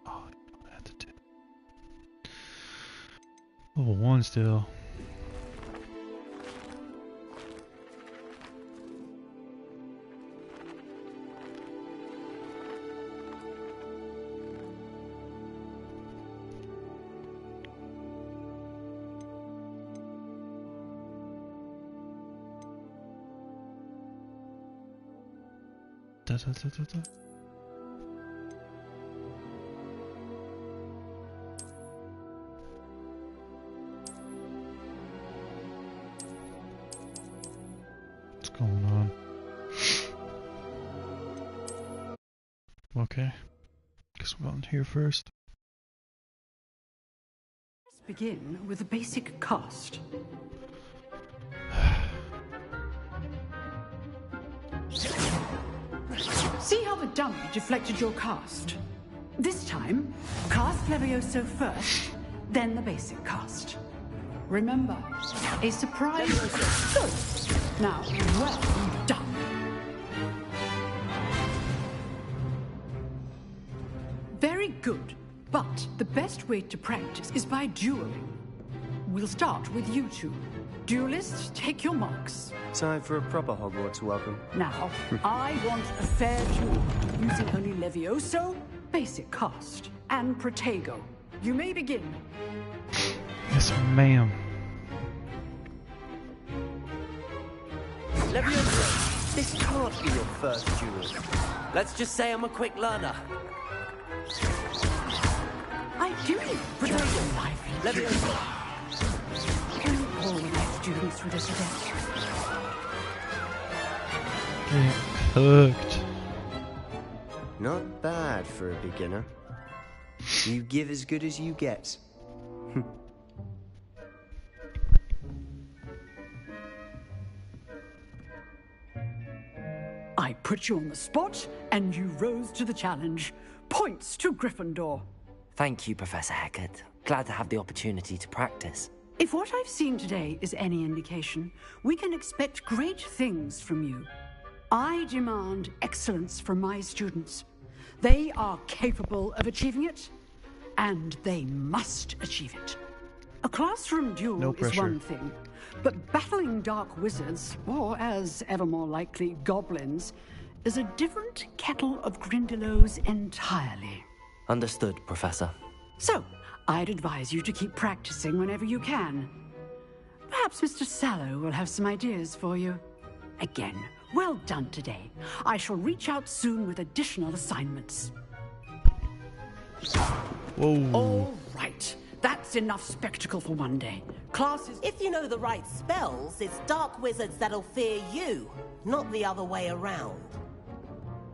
Oh, I had to do. Level 1 still. Da, da, da, da, da. What's going on? Okay. Guess we'll go in here first. Let's begin with the basic cast. See how the dummy deflected your cast? This time, cast Leviosuuhhh first, then the basic cast. Remember, a surprise. Good. Now, well done. Very good. But the best way to practice is by dueling. We'll start with you two. Duelists, take your marks. Time for a proper Hogwarts welcome. Now, I want a fair duel, using only Leviosuuhhh, basic cast, and Protego. You may begin. Yes, ma'am. Leviosuuhhh, this can't be your first duel. Let's just say I'm a quick learner. I do, but I don't like Leviosuuhhh. Can all the right students through this event? Getting cooked. Not bad for a beginner. You give as good as you get. I put you on the spot, and you rose to the challenge. Points to Gryffindor. Thank you, Professor Hecat. Glad to have the opportunity to practice. If what I've seen today is any indication, we can expect great things from you. I demand excellence from my students. They are capable of achieving it, and they must achieve it. A classroom duel No is pressure. one thing, but battling dark wizards, or as ever more likely, goblins, is a different kettle of Grindylows entirely. Understood, Professor. So, I'd advise you to keep practicing whenever you can. Perhaps Mr. Sallow will have some ideas for you. Again, well done today. I shall reach out soon with additional assignments. Whoa. All right. That's enough spectacle for one day. Classes... If you know the right spells, it's dark wizards that'll fear you, not the other way around.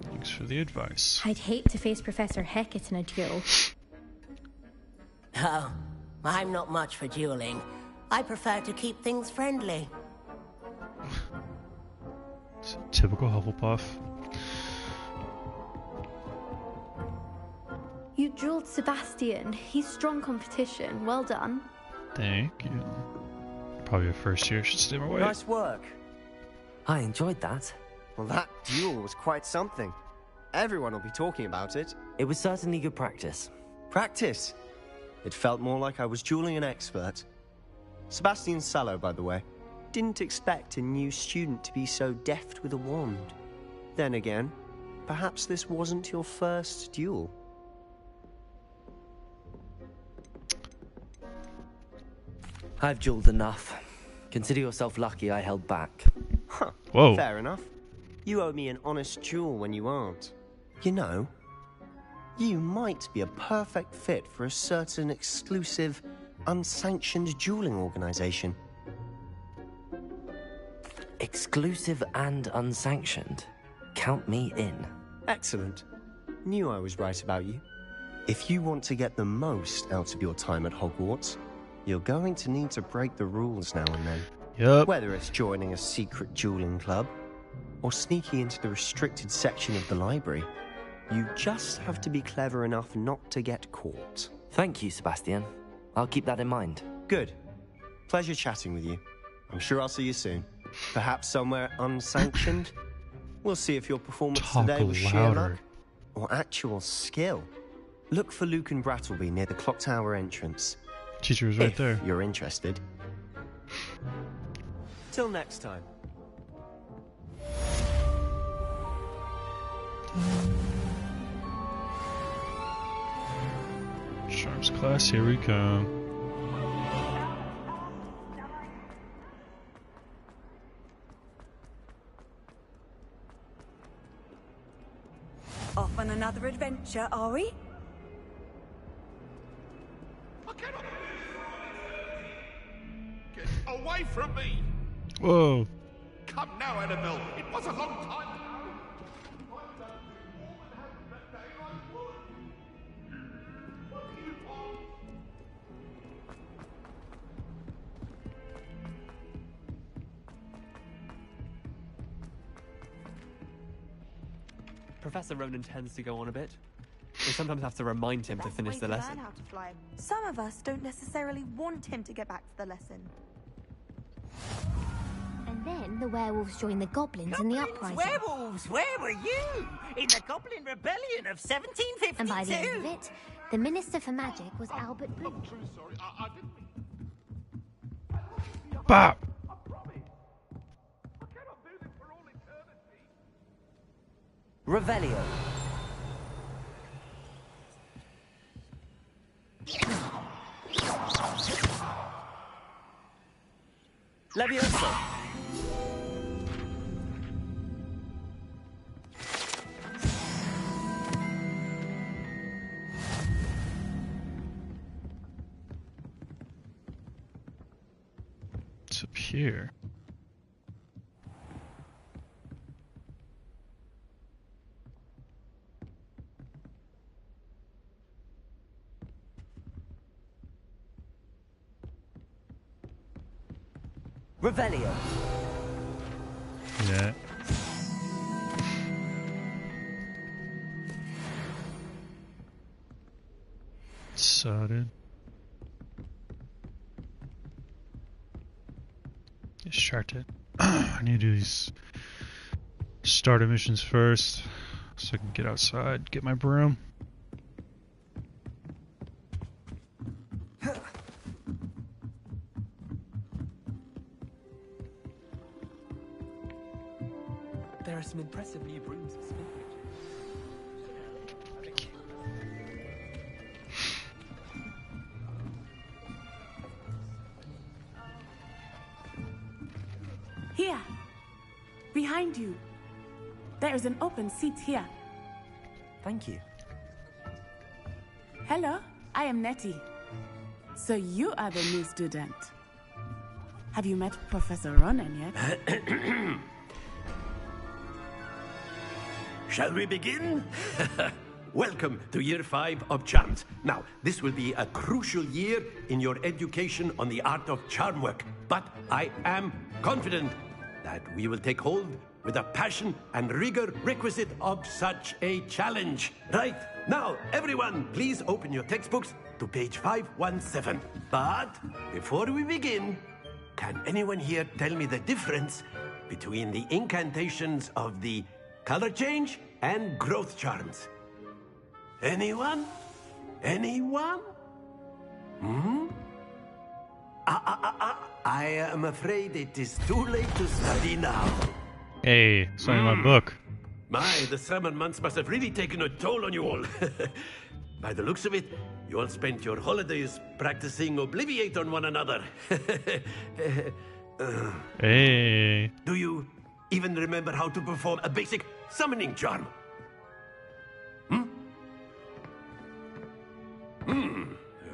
Thanks for the advice. I'd hate to face Professor Hecat in a duel. Oh, I'm not much for dueling. I prefer to keep things friendly. It's a typical Hufflepuff. You dueled Sebastian. He's strong competition. Well done. Thank you. Probably a first year should stay my way. Nice work. I enjoyed that. Well, that duel was quite something. Everyone will be talking about it. It was certainly good practice. Practice. It felt more like I was dueling an expert. Sebastian Sallow, by the way. Didn't expect a new student to be so deft with a wand. Then again, perhaps this wasn't your first duel. I've dueled enough. Consider yourself lucky I held back. Huh. Whoa. Fair enough. You owe me an honest duel when you aren't. You know, you might be a perfect fit for a certain exclusive, unsanctioned dueling organization. Exclusive and unsanctioned. Count me in. Excellent. Knew I was right about you. If you want to get the most out of your time at Hogwarts, you're going to need to break the rules now and then. Yup. Whether it's joining a secret dueling club, or sneaking into the restricted section of the library, you just have to be clever enough not to get caught. Thank you, Sebastian. I'll keep that in mind. Good. Pleasure chatting with you. I'm sure I'll see you soon. Perhaps somewhere unsanctioned? We'll see if your performance Talk today was sheer louder. luck or actual skill. Look for Luke and Brattleby near the clock tower entrance. Teacher was right If there. you're interested. Till next time. Charms class, here we come. Off on another adventure, are we? Get away from me! Whoa. Come now, Annabelle. It was a long time ago. Professor Ronan tends to go on a bit. We sometimes have to remind him to finish the lesson. Learn how to fly. Some of us don't necessarily want him to get back to the lesson. And then the werewolves joined the goblins in the uprising. Werewolves, where were you? In the Goblin Rebellion of 1752? And by the end of it, the Minister for Magic was Albert Booth. I'm truly sorry. I didn't mean... Bop! I promise. I cannot do this for all eternity. Revelio. Leviosuuhhhh. It's up here. Revelio. Yeah. Sorted. Start it. I need to do these starter missions first so I can get outside, get my broom. There are some impressive new brooms at Smithbridge. Thank you. Here, behind you. There is an open seat here. Thank you. Hello, I am Nettie. So you are the new student. Have you met Professor Ronan yet? Shall we begin? Welcome to Year 5 of Charms. Now, this will be a crucial year in your education on the art of charm work, but I am confident that we will take hold with the passion and rigor requisite of such a challenge. Right, now, everyone, please open your textbooks to page 517. But before we begin, can anyone here tell me the difference between the incantations of the color change and growth charms? Anyone? Anyone? I am afraid it is too late to study now. Hey, sign my book. My, the summer months must have really taken a toll on you all. By the looks of it, you all spent your holidays practicing Obliviate on one another. Hey. Do you even remember how to perform a basic summoning charm?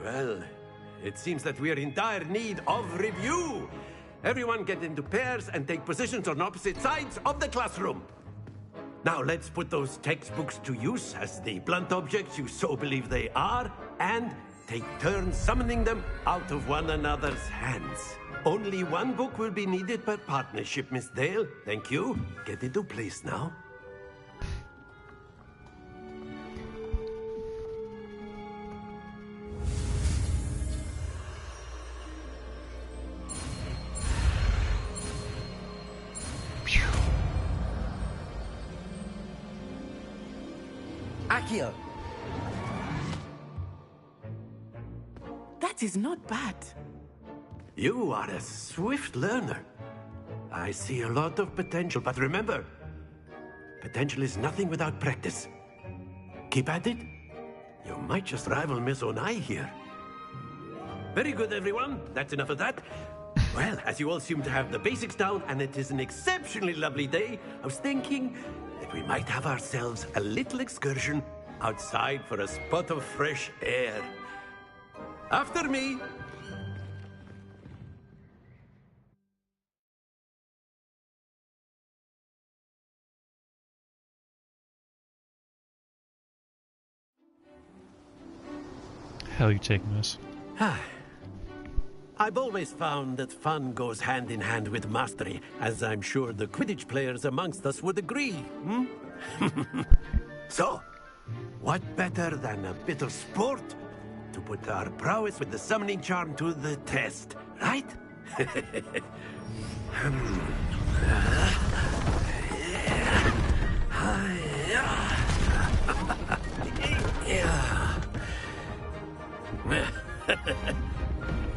Well, it seems that we are in dire need of review. Everyone get into pairs and take positions on opposite sides of the classroom. Now let's put those textbooks to use as the blunt objects you so believe they are, and take turns summoning them out of one another's hands. Only one book will be needed per partnership, Miss Dale. Thank you. Get into place now. Accio! That is not bad. You are a swift learner. I see a lot of potential, but remember, potential is nothing without practice. Keep at it. You might just rival Miss Onai here. Very good, everyone. That's enough of that. Well, as you all seem to have the basics down, and it is an exceptionally lovely day, I was thinking that we might have ourselves a little excursion outside for a spot of fresh air. After me. Hell, you taking this? I've always found that fun goes hand in hand with mastery, as I'm sure the Quidditch players amongst us would agree. So, what better than a bit of sport to put our prowess with the summoning charm to the test, right?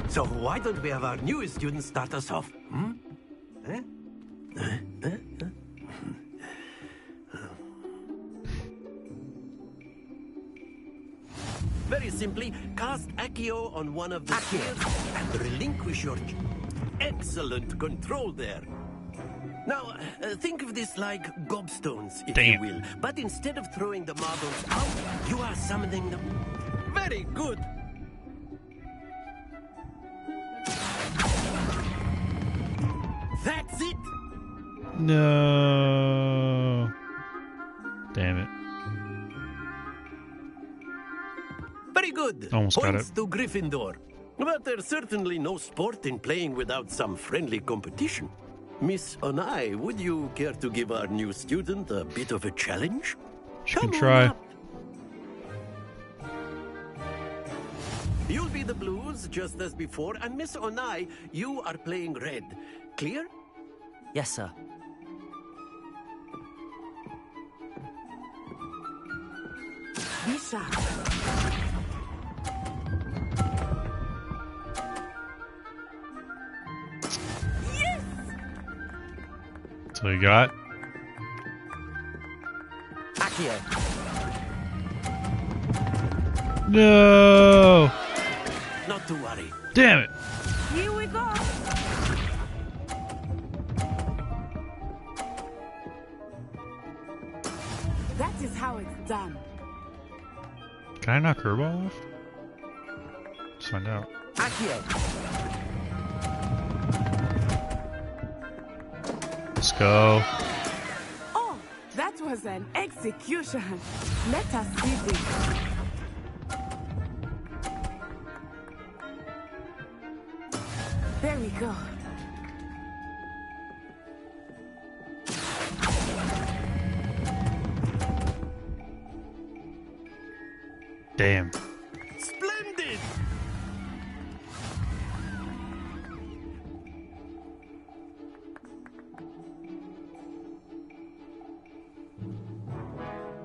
So why don't we have our newest student start us off? Very simply, cast Accio on one of the spheres and relinquish your... Excellent control there. Now, think of this like gobstones, if you will. But instead of throwing the marbles out, you are summoning them. Very good. That's it. No. Damn it. Very good. Almost got Points it. to Gryffindor. But there's certainly no sport in playing without some friendly competition. Miss Onai, would you care to give our new student a bit of a challenge? She can Come on try. up. You'll be the blues, just as before, and Miss Onai, you are playing red. Clear? Yes, sir. Misha. That's what you got? Accio! No! Not to worry. Damn it! Here we go. That is how it's done. Can I knock her ball off? Let's find out. Accio! Let's go. Oh, that was an execution. Let us see this. There we go. Damn. Splendid!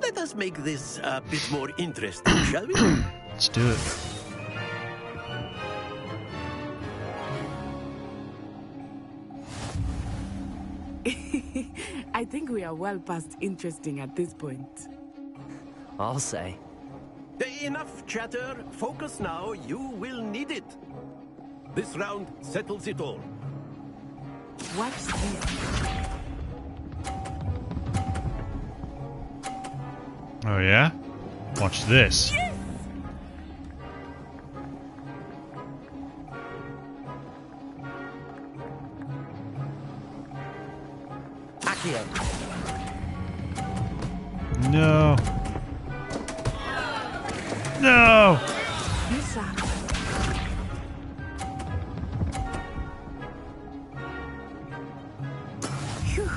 Let us make this a bit more interesting, shall we? Let's do it. I think we are well past interesting at this point. I'll say. Enough chatter. Focus now. You will need it. This round settles it all. Watch this. Oh yeah? Watch this. Yes! Accio! No. No! Misha. Phew.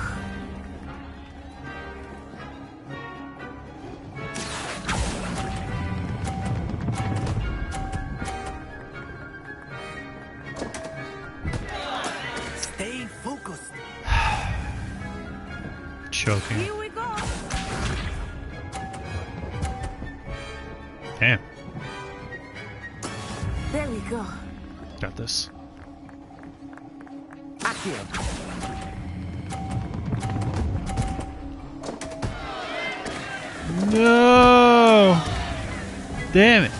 Stay focused. Choking. Here we go. Damn. There we go. Got this. Accio. No! Damn it.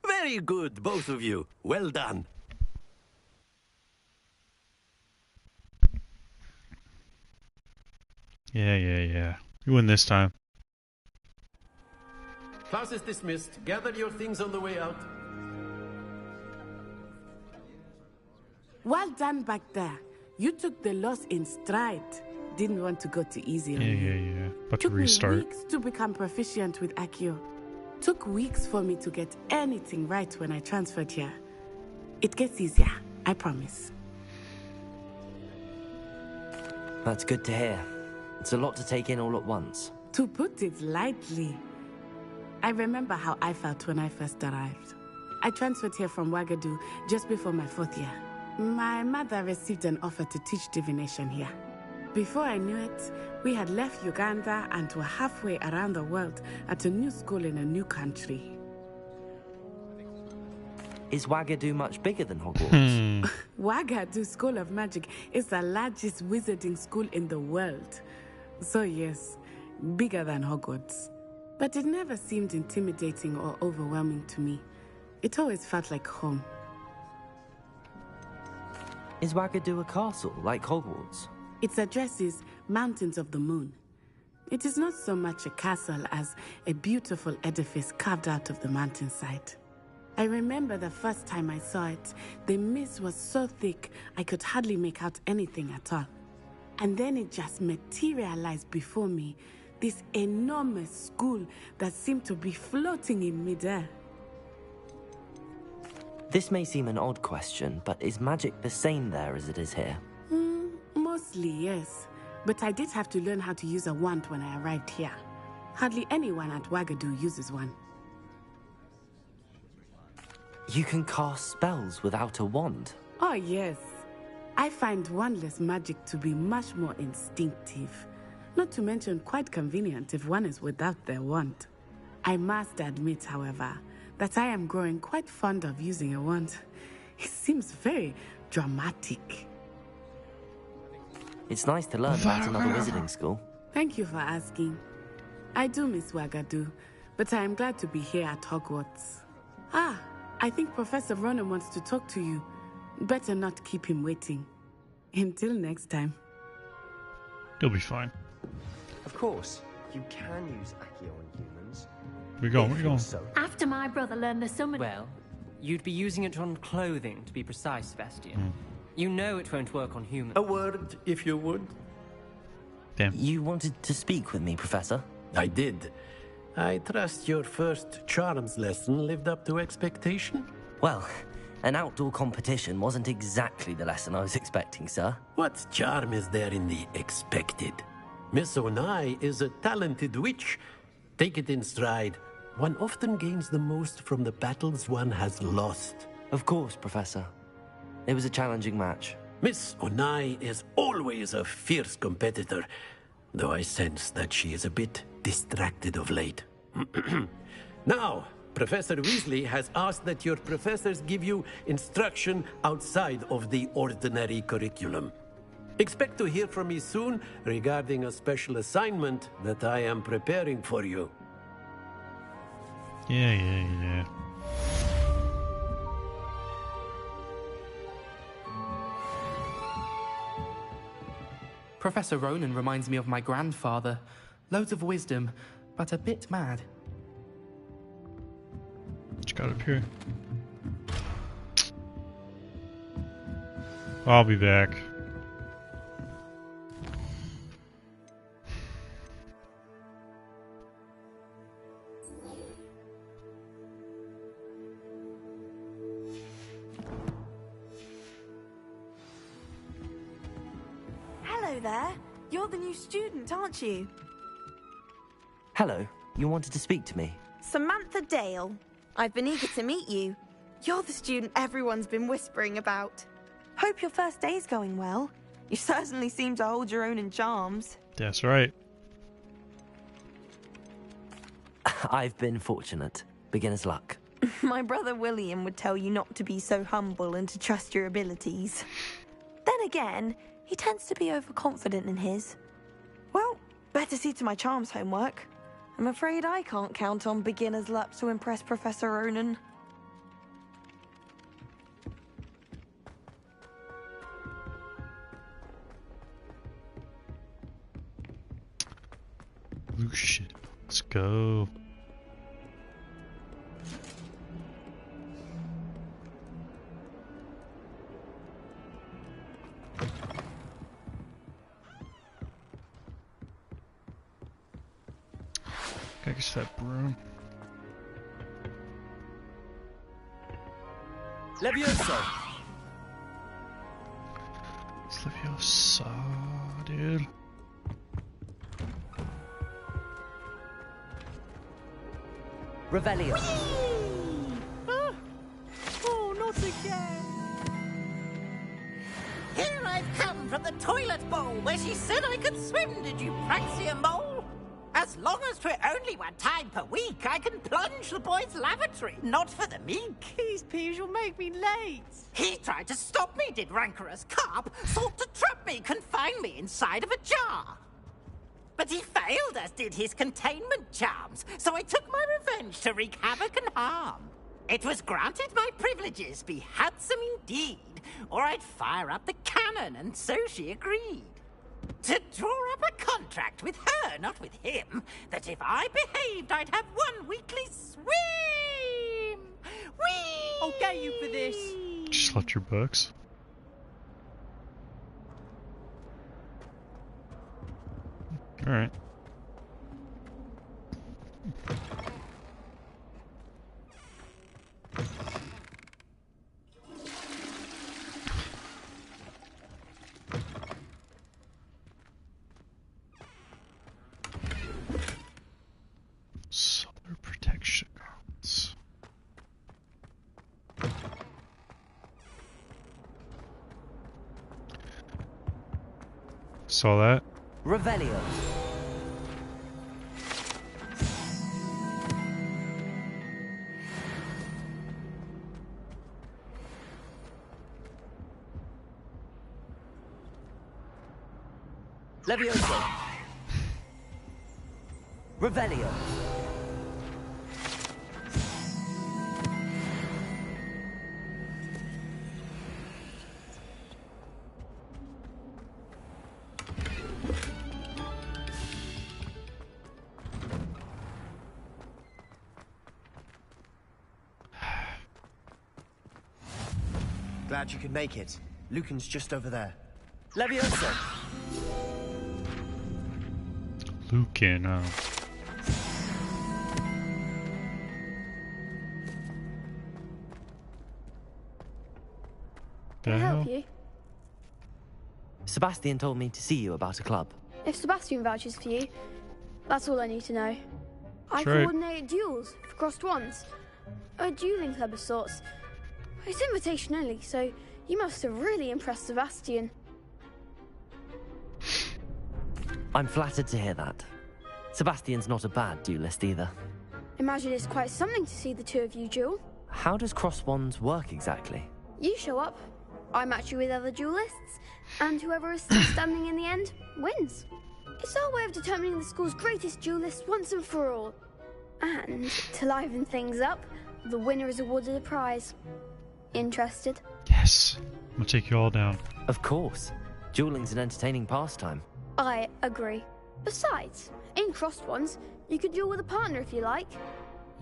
Very good, both of you. Well done. Yeah. You win this time. Class is dismissed. Gather your things on the way out. Well done back there. You took the loss in stride. Didn't want to go too easy on you. Yeah. About to Took me restart. weeks to become proficient with Accio. Took weeks for me to get anything right when I transferred here. It gets easier, I promise. That's good to hear. It's a lot to take in all at once. To put it lightly, I remember how I felt when I first arrived. I transferred here from Ouagadougou just before my 4th year. My mother received an offer to teach divination here. Before I knew it, we had left Uganda and were halfway around the world at a new school in a new country. Is Ouagadougou much bigger than Hogwarts? Ouagadougou School of Magic is the largest wizarding school in the world. So yes, bigger than Hogwarts. But it never seemed intimidating or overwhelming to me. It always felt like home. Is Ouagadougou a castle, like Hogwarts? Its address is Mountains of the Moon. It is not so much a castle as a beautiful edifice carved out of the mountainside. I remember the first time I saw it, the mist was so thick I could hardly make out anything at all. And then it just materialized before me, this enormous school that seemed to be floating in midair. This may seem an odd question, but is magic the same there as it is here? Mostly, yes. But I did have to learn how to use a wand when I arrived here. Hardly anyone at Ouagadougou uses one. You can cast spells without a wand? Oh, yes. I find wandless magic to be much more instinctive. Not to mention quite convenient if one is without their wand. I must admit, however, that I am growing quite fond of using a wand. It seems very dramatic. It's nice to learn about another wizarding school. Thank you for asking. I do miss Ouagadougou, but I am glad to be here at Hogwarts. I think Professor Ronan wants to talk to you. Better not keep him waiting. Until next time. You'll be fine. Of course, you can use Accio on humans. Where you going? After my brother learned the summon... Well, you'd be using it on clothing, to be precise, Sebastian. You know it won't work on humans. A word, if you would. Damn. You wanted to speak with me, Professor? I did. I trust your first charms lesson lived up to expectation? Well, an outdoor competition wasn't exactly the lesson I was expecting, sir. What charm is there in the expected? Miss Onai is a talented witch. Take it in stride. One often gains the most from the battles one has lost. Of course, Professor. It was a challenging match. Miss Onai is always a fierce competitor, though I sense that she is a bit distracted of late. Now, Professor Weasley has asked that your professors give you instruction outside of the ordinary curriculum. Expect to hear from me soon regarding a special assignment that I am preparing for you. Yeah. Professor Ronan reminds me of my grandfather. Loads of wisdom, but a bit mad. What you got up here? I'll be back. Hello there. You're the new student, aren't you? Hello, you wanted to speak to me? Samantha Dale. I've been eager to meet you. You're the student everyone's been whispering about. Hope your first day's going well. You certainly seem to hold your own in charms. That's right. I've been fortunate. Beginner's luck. My brother William would tell you not to be so humble and to trust your abilities. Then again, he tends to be overconfident in his. Well, better see to my charms homework. I'm afraid I can't count on beginner's luck to impress Professor Ronan. Oh shit. Let's go. I guess that broom. Leviosuuhhhh! It's Leviosuuhhhh, dude. Revelio. Oh, not again. Here I've come from the toilet bowl where she said I could swim, did you praxia mole? As long as 'twere only one time per week, I can plunge the boy's lavatory, not for the meek. These peas will make me late. He tried to stop me, did rancorous carp, sought to trap me, confine me inside of a jar. But he failed, as did his containment charms, so I took my revenge to wreak havoc and harm. It was granted my privileges be handsome indeed, or I'd fire up the cannon, and so she agreed. To draw up a contract with her, not with him, that if I behaved, I'd have one weekly swim! Whee! I'll get you for this. Just left your books. Alright. Solar protection. Saw that. Revelio. Leviosuuhhhh. Revelio. Glad you could make it. Lucan's just over there. Leviosuuhhhh. Lucan, Can I help you? Sebastian told me to see you about a club. If Sebastian vouches for you, that's all I need to know. I That's right. coordinate duels for crossed wands. A dueling club of sorts. It's invitation only, so you must have really impressed Sebastian. I'm flattered to hear that. Sebastian's not a bad duelist either. Imagine it's quite something to see the two of you duel. How does cross wands work exactly? You show up, I match you with other duelists, and whoever is still standing in the end wins. It's our way of determining the school's greatest duelist once and for all. And to liven things up, the winner is awarded a prize. Interested? yes. I'm gonna take you all down. Of course. Dueling's an entertaining pastime. I agree. Besides, in crossed ones, you could duel with a partner if you like.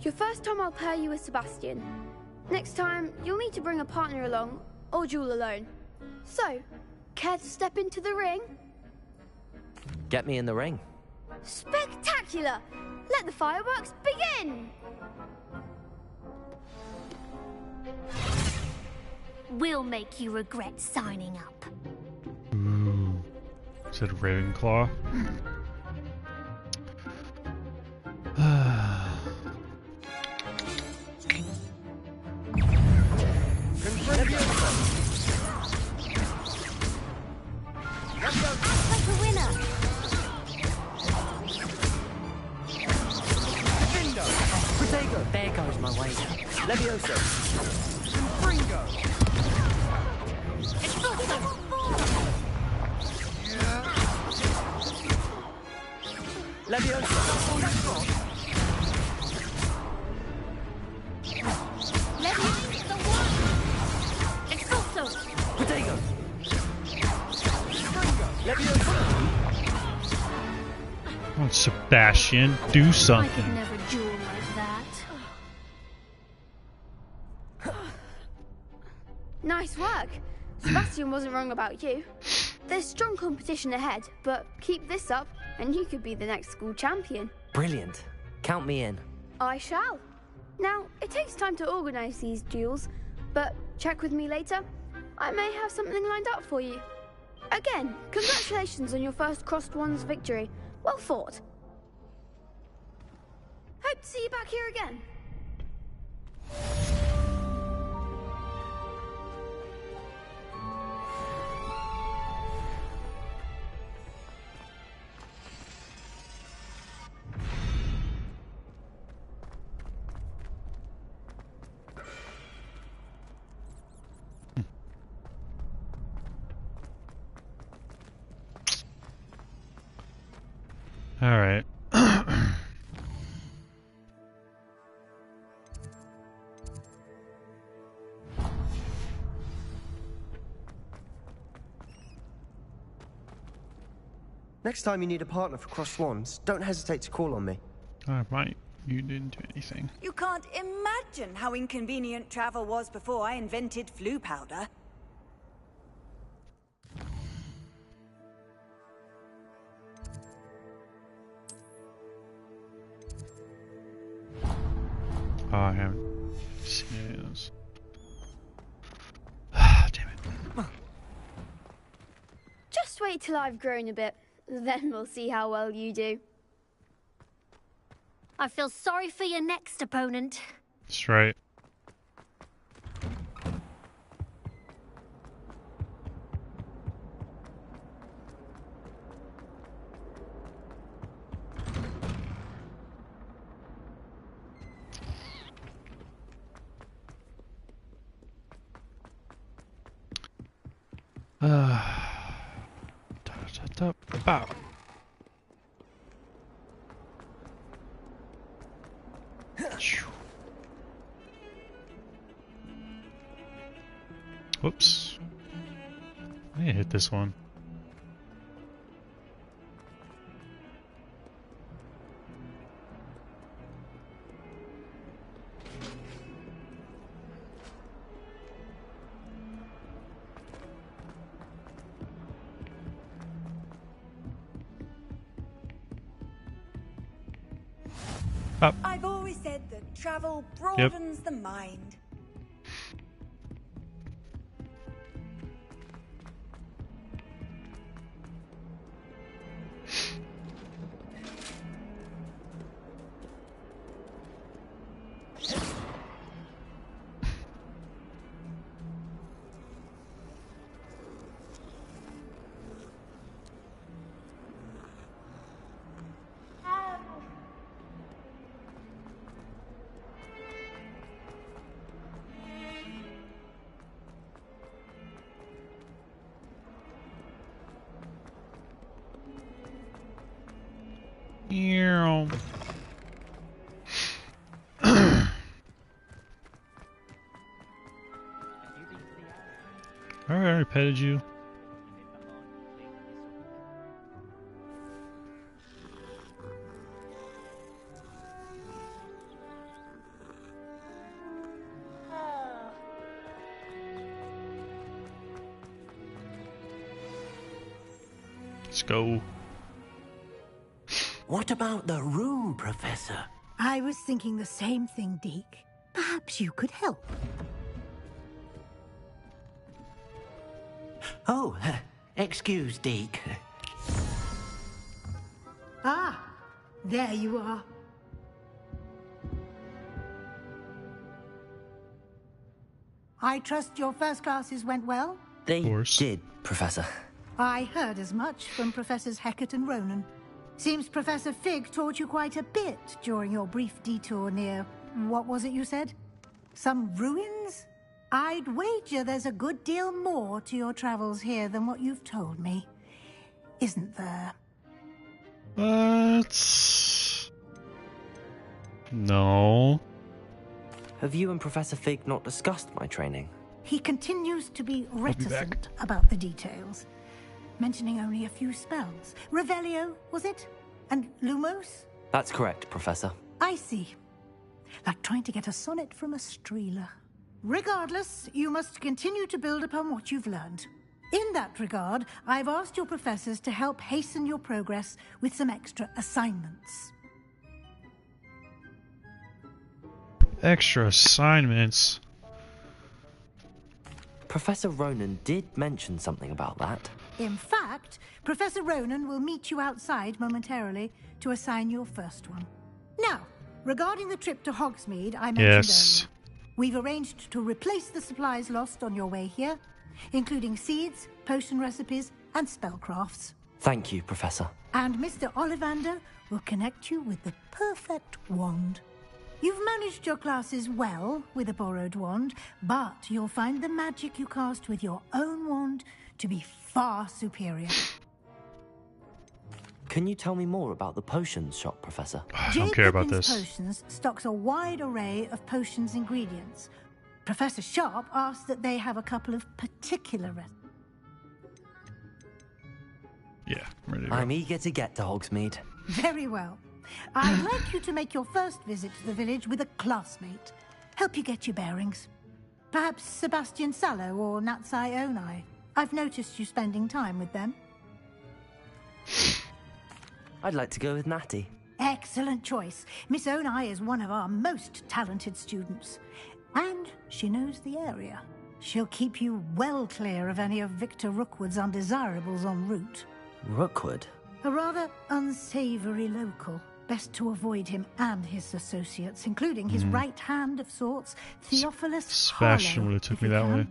Your first time I'll pair you with Sebastian. Next time, you'll need to bring a partner along, or duel alone. So, care to step into the ring? Get me in the ring. Spectacular! Let the fireworks begin! We'll make you regret signing up. Ooh. Is it a Ravenclaw? like a winner. Protego. There goes my wager. Leviosuuhhhh. Fringo. Leviosuuhhhh. Leviosuuhhhh, the one. Expulso. Protego. Leviosuuhhhh. Oh, Sebastian, do I could something. never duel like that. Nice work. Sebastian wasn't wrong about you. There's strong competition ahead, but keep this up and you could be the next school champion. Brilliant. Count me in. I shall. Now, it takes time to organise these duels, but check with me later. I may have something lined up for you. Again, congratulations on your first Crossed Wands victory. Well fought. Hope to see you back here again. All right. Next time you need a partner for Crossed Wands, don't hesitate to call on me. I might. You didn't do anything. You can't imagine how inconvenient travel was before I invented flu powder. Oh, I haven't seen any of those. Damn it. Just wait till I've grown a bit, then we'll see how well you do. I feel sorry for your next opponent. That's right. Bow. Whoops. I hit this one. Up. I've always said that travel broadens the mind. Alright, I petted you. Let's go. What about the room, Professor? I was thinking the same thing, Deke. Perhaps you could help. Oh, excuse, Deke. Ah, there you are. I trust your first classes went well? They did, Professor. I heard as much from Professors Hecat and Ronan. Seems Professor Fig taught you quite a bit during your brief detour near... what was it you said? Some ruins? I'd wager there's a good deal more to your travels here than what you've told me. Isn't there? What? No. Have you and Professor Fig not discussed my training? He continues to be back. reticent about the details, mentioning only a few spells. Revelio, was it? And Lumos? That's correct, Professor. I see. Like trying to get a sonnet from a streeler. Regardless, you must continue to build upon what you've learned. In that regard, I've asked your professors to help hasten your progress with some extra assignments. Extra assignments? Professor Ronan did mention something about that. In fact, Professor Ronan will meet you outside momentarily to assign your first one. Now, regarding the trip to Hogsmeade I mentioned earlier, we've arranged to replace the supplies lost on your way here, including seeds, potion recipes, and spellcrafts. Thank you, Professor. And Mr. Ollivander will connect you with the perfect wand. You've managed your classes well with a borrowed wand, but you'll find the magic you cast with your own wand to be far superior. Can you tell me more about the potions shop, Professor? I don't care about this. Potions stocks a wide array of potions ingredients. Professor Sharp asked that they have a couple of particular Yeah, I'm ready to go. I'm eager to get to Hogsmeade. Very well. I'd like you to make your first visit to the village with a classmate. Help you get your bearings. Perhaps Sebastian Sallow or Natsai Onai. I've noticed you spending time with them. I'd like to go with Natty. Excellent choice. Miss Onai is one of our most talented students. And she knows the area. She'll keep you well clear of any of Victor Rookwood's undesirables en route. Rookwood? A rather unsavory local. Best to avoid him and his associates, including his right hand of sorts, Theophilus Sebastian would have took me that way.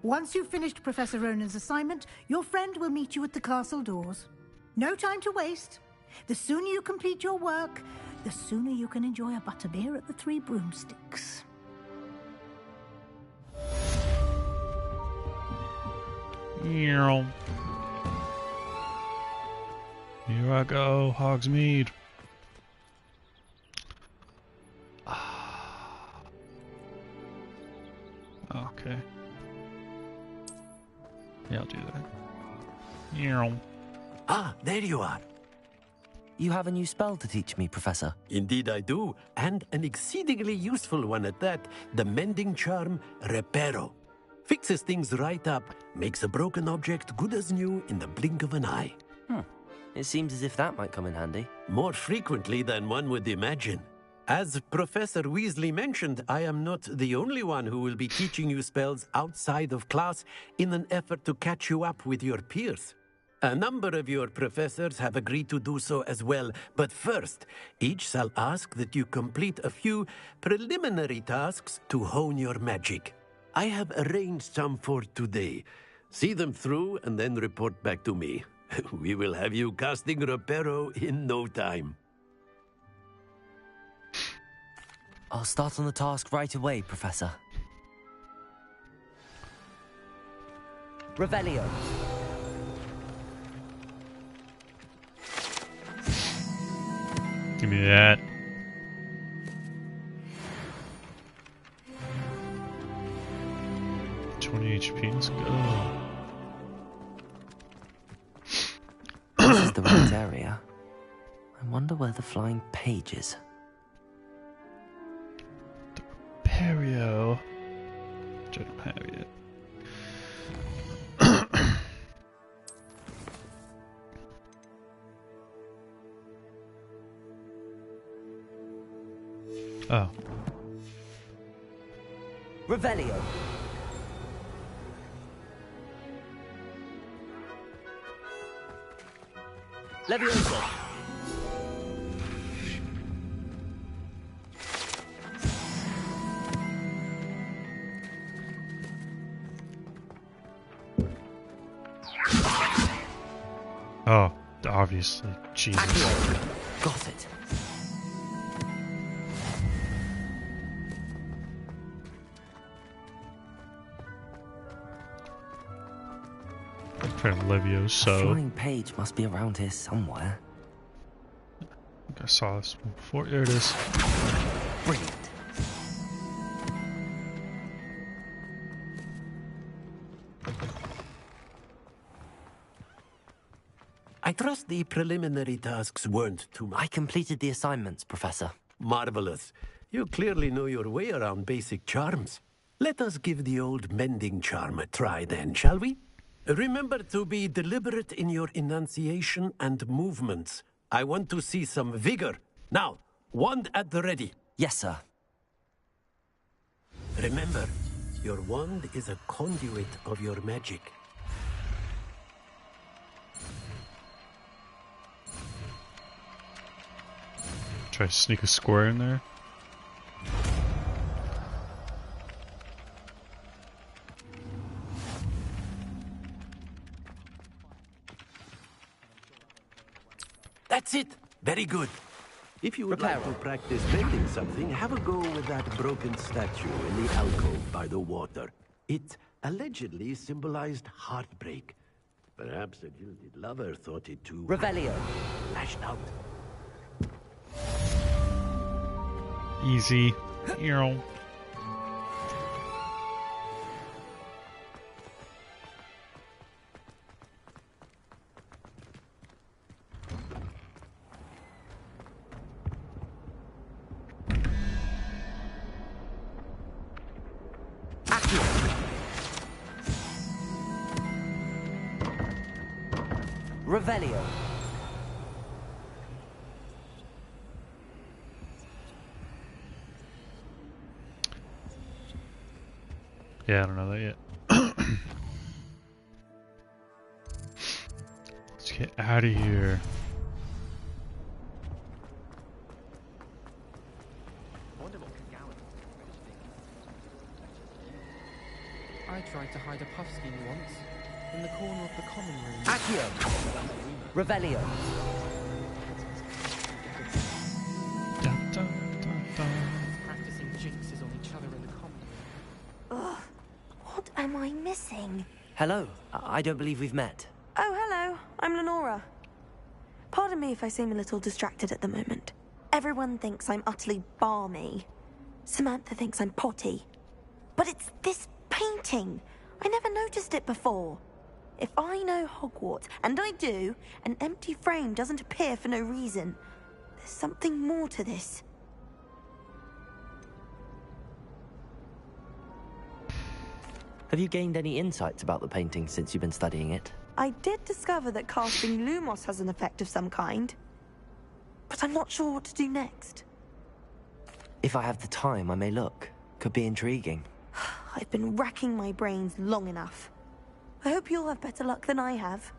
Once you've finished Professor Ronan's assignment, your friend will meet you at the castle doors. No time to waste. The sooner you complete your work, the sooner you can enjoy a butterbeer at the Three Broomsticks. Here I go, Hogsmeade. Okay. Yeah, I'll do that. Ah, there you are. You have a new spell to teach me, Professor. Indeed I do, and an exceedingly useful one at that. The mending charm, Reparo. Fixes things right up, makes a broken object good as new in the blink of an eye. It seems as if that might come in handy. More frequently than one would imagine. As Professor Weasley mentioned, I am not the only one who will be teaching you spells outside of class in an effort to catch you up with your peers. A number of your professors have agreed to do so as well, but first, each shall ask that you complete a few preliminary tasks to hone your magic. I have arranged some for today. See them through and then report back to me. We will have you casting Reparo in no time. I'll start on the task right away, Professor. Revelio. Give me that. HP, let's go. This is the right area. I wonder where the flying page is. Perio. I don't have it. Oh. Revelio. Leviosuuhhhh. Oh, obviously. Jesus. Got it. Try Leviosuuhhh. A flying page must be around here somewhere. I think I saw this one before. There it is. Brilliant. I trust the preliminary tasks weren't too much. I completed the assignments, Professor. Marvelous. You clearly know your way around basic charms. Let us give the old mending charm a try then, shall we? Remember to be deliberate in your enunciation and movements. I want to see some vigor. Now, wand at the ready. Yes, sir. Remember, your wand is a conduit of your magic. Try to sneak a square in there. That's it. Very good. If you would like to practice mending something, have a go with that broken statue in the alcove by the water. It allegedly symbolized heartbreak. Perhaps a jilted lover thought it too... Revelio. Lashed out. Easy. Revelio. Yeah, I don't know that yet. Let's get out of here. I tried to hide a puffskein once in the corner of the common room. Accio. Revelio. Practicing jinxes on each other in the common room. Ugh, what am I missing? Hello. I don't believe we've met. Oh, hello. I'm Lenora. Pardon me if I seem a little distracted at the moment. Everyone thinks I'm utterly balmy. Samantha thinks I'm potty. But it's this painting. I never noticed it before. If I know Hogwarts, and I do, an empty frame doesn't appear for no reason. There's something more to this. Have you gained any insights about the painting since you've been studying it? I did discover that casting Lumos has an effect of some kind. But I'm not sure what to do next. If I have the time, I may look. Could be intriguing. I've been racking my brains long enough. I hope you'll have better luck than I have.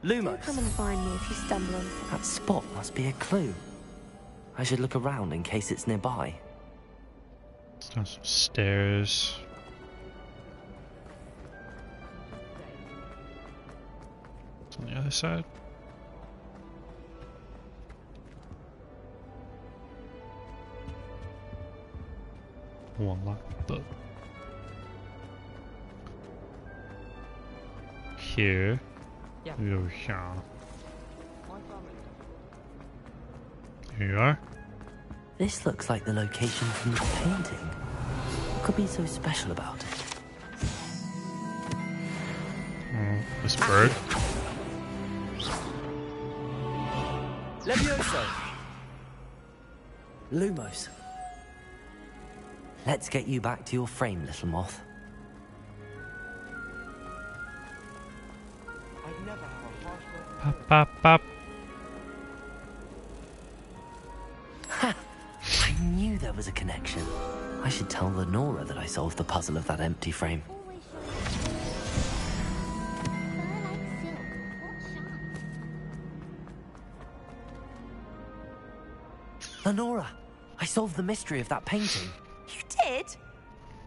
Lumos. Do come and find me if you stumble on something. That spot must be a clue. I should look around in case it's nearby. Let's down some stairs. It's on the other side. Voila. Here. Yeah. We go here. Here you are. This looks like the location from the painting. What could be so special about it? This bird. Leviosuuhhh. Lumos. Let's get you back to your frame, little moth. Pop, pop, pop. Ha! I knew there was a connection. I should tell Lenora that I solved the puzzle of that empty frame. Lenora, I solved the mystery of that painting. You did?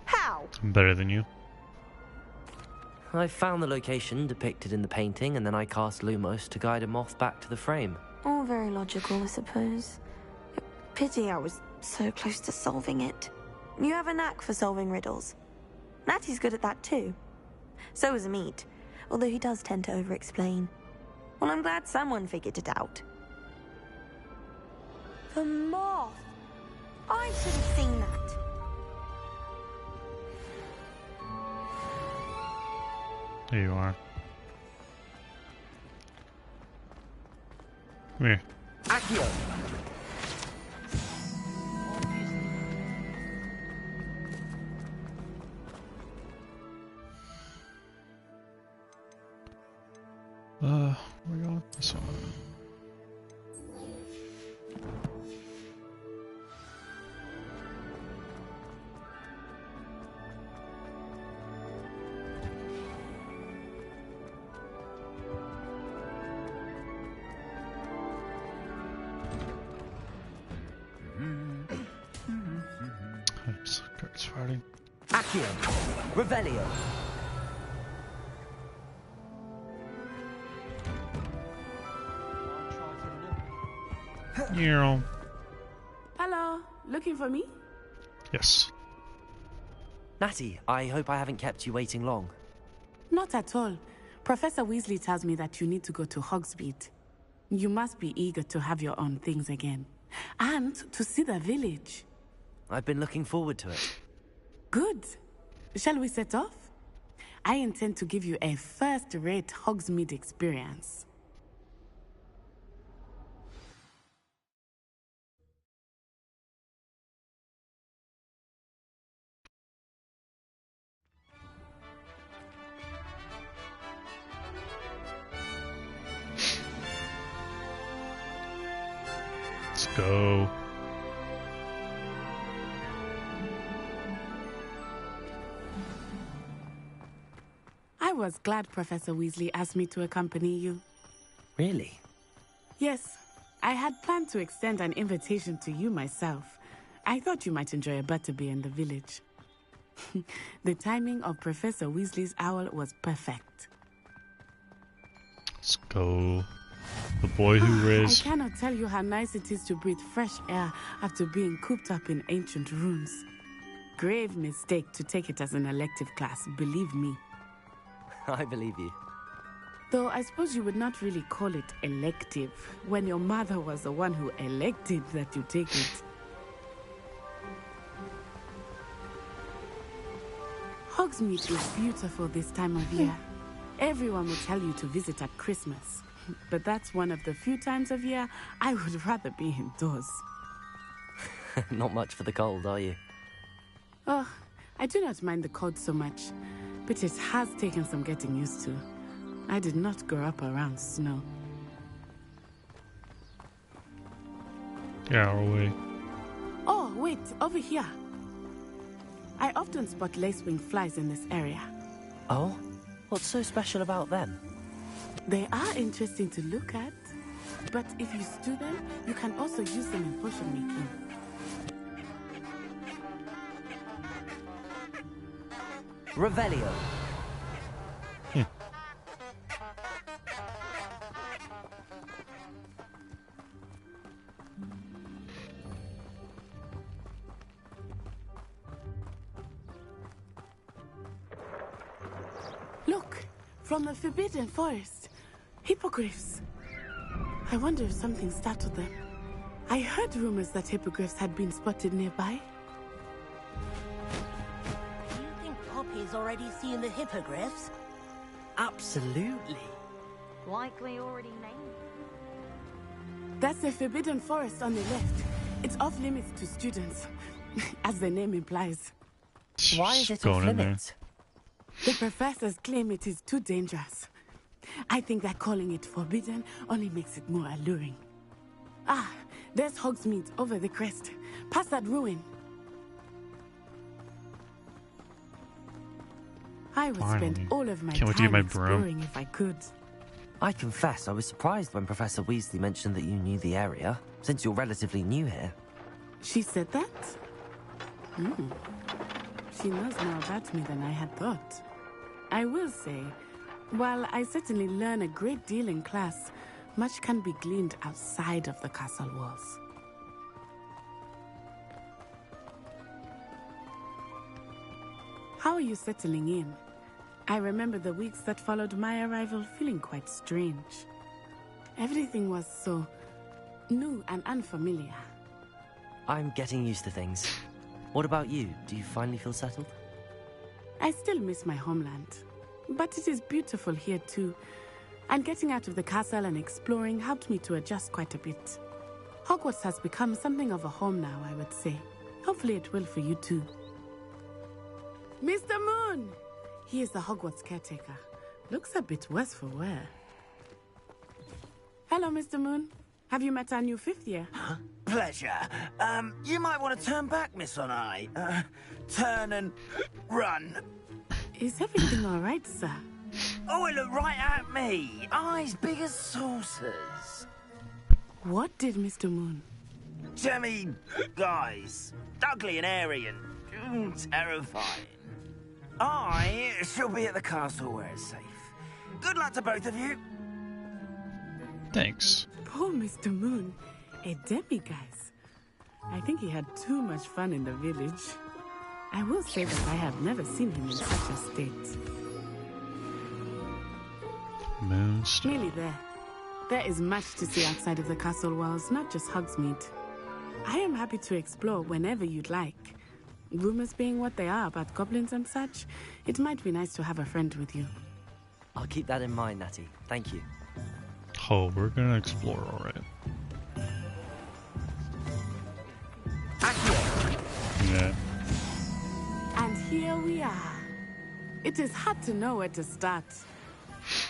How? I'm better than you. I found the location depicted in the painting, and then I cast Lumos to guide a moth back to the frame. All very logical, I suppose. Pity I was so close to solving it. You have a knack for solving riddles. Natty's good at that too. So is Amit, although he does tend to over-explain. Well, I'm glad someone figured it out. The moth! I should have seen that. There you are. Come here. Accio! Where we going? This one. It's fighting. Accio! Revelio! Yeah. Hello, looking for me? Yes. Natty, I hope I haven't kept you waiting long. Not at all. Professor Weasley tells me that you need to go to Hogsmeade. You must be eager to have your own things again. And to see the village. I've been looking forward to it. Good. Shall we set off? I intend to give you a first-rate Hogsmeade experience. Let's go. I was glad Professor Weasley asked me to accompany you. Really? Yes, I had planned to extend an invitation to you myself. I thought you might enjoy a butterbeer in the village. The timing of Professor Weasley's owl was perfect. Let's go. The boy who rizz. I cannot tell you how nice it is to breathe fresh air after being cooped up in ancient rooms. Grave mistake to take it as an elective class, believe me. I believe you. Though I suppose you would not really call it elective when your mother was the one who elected that you take it. Hogsmeade is beautiful this time of year. Everyone will tell you to visit at Christmas. But that's one of the few times of year I would rather be indoors. Not much for the cold, are you? Oh, I do not mind the cold so much, but it has taken some getting used to. I did not grow up around snow. Yeah, our way. Oh, wait, over here. I often spot lacewing flies in this area. Oh? What's so special about them? They are interesting to look at, but if you stew them, you can also use them in potion making. Revelio. Look, from the Forbidden Forest. Hippogriffs. I wonder if something startled them. I heard rumors that hippogriffs had been spotted nearby. Do you think Poppy's already seen the hippogriffs? Absolutely. Likely already named. That's the Forbidden Forest on the left. It's off limits to students, as the name implies. Why is it off limits? The professors claim it is too dangerous. I think that calling it forbidden only makes it more alluring. Ah, there's Hogsmeade over the crest. Past that ruin. I would spend all of my time exploring if I could. I confess I was surprised when Professor Weasley mentioned that you knew the area, since you're relatively new here. She said that? She knows more about me than I had thought. I will say, while I certainly learn a great deal in class, much can be gleaned outside of the castle walls. How are you settling in? I remember the weeks that followed my arrival feeling quite strange. Everything was so new and unfamiliar. I'm getting used to things. What about you? Do you finally feel settled? I still miss my homeland, but it is beautiful here too. And getting out of the castle and exploring helped me to adjust quite a bit. Hogwarts has become something of a home now, I would say. Hopefully it will for you too. Mr. Moon! He is the Hogwarts caretaker. Looks a bit worse for wear. Hello, Mr. Moon. Have you met our new 5th year? Huh? Pleasure. You might want to turn back, Miss Onai. Turn and run. Is everything all right, sir? Oh, it looked right at me. Eyes big as saucers. What did Mr. Moon? Jemmy, guys. Ugly and airy and terrifying. I shall be at the castle where it's safe. Good luck to both of you. Thanks. Poor Mr. Moon. A demiguise. I think he had too much fun in the village. I will say that I have never seen him in such a state. Moonstone. Nearly there. There is much to see outside of the castle walls, not just Hogsmeade. I am happy to explore whenever you'd like. Rumors being what they are about goblins and such, it might be nice to have a friend with you. I'll keep that in mind, Natty. Thank you. Oh, we're gonna explore, alright. Yeah. And here we are. It is hard to know where to start.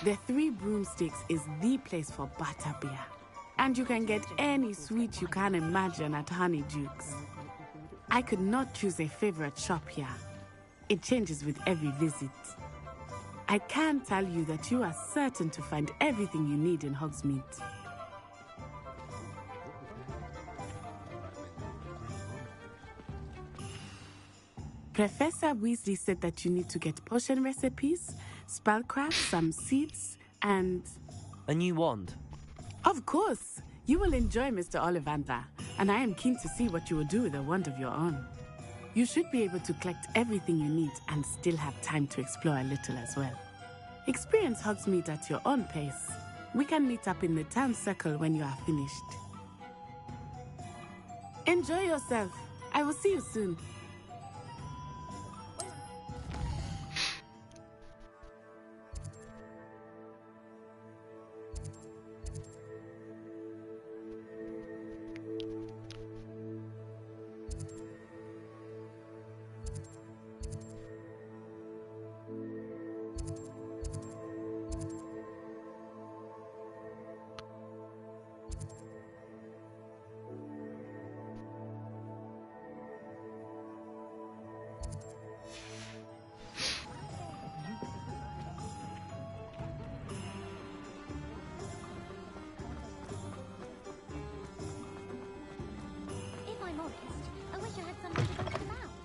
The Three Broomsticks is the place for butterbeer. And you can get any sweet you can imagine at Honeydukes. I could not choose a favorite shop here. It changes with every visit. I can tell you that you are certain to find everything you need in Hogsmeade. Professor Weasley said that you need to get potion recipes, spellcraft, some seeds, and... A new wand? Of course! You will enjoy Mr. Ollivander, and I am keen to see what you will do with a wand of your own. You should be able to collect everything you need and still have time to explore a little as well. Experience Hogsmeade at your own pace. We can meet up in the town circle when you are finished. Enjoy yourself. I will see you soon.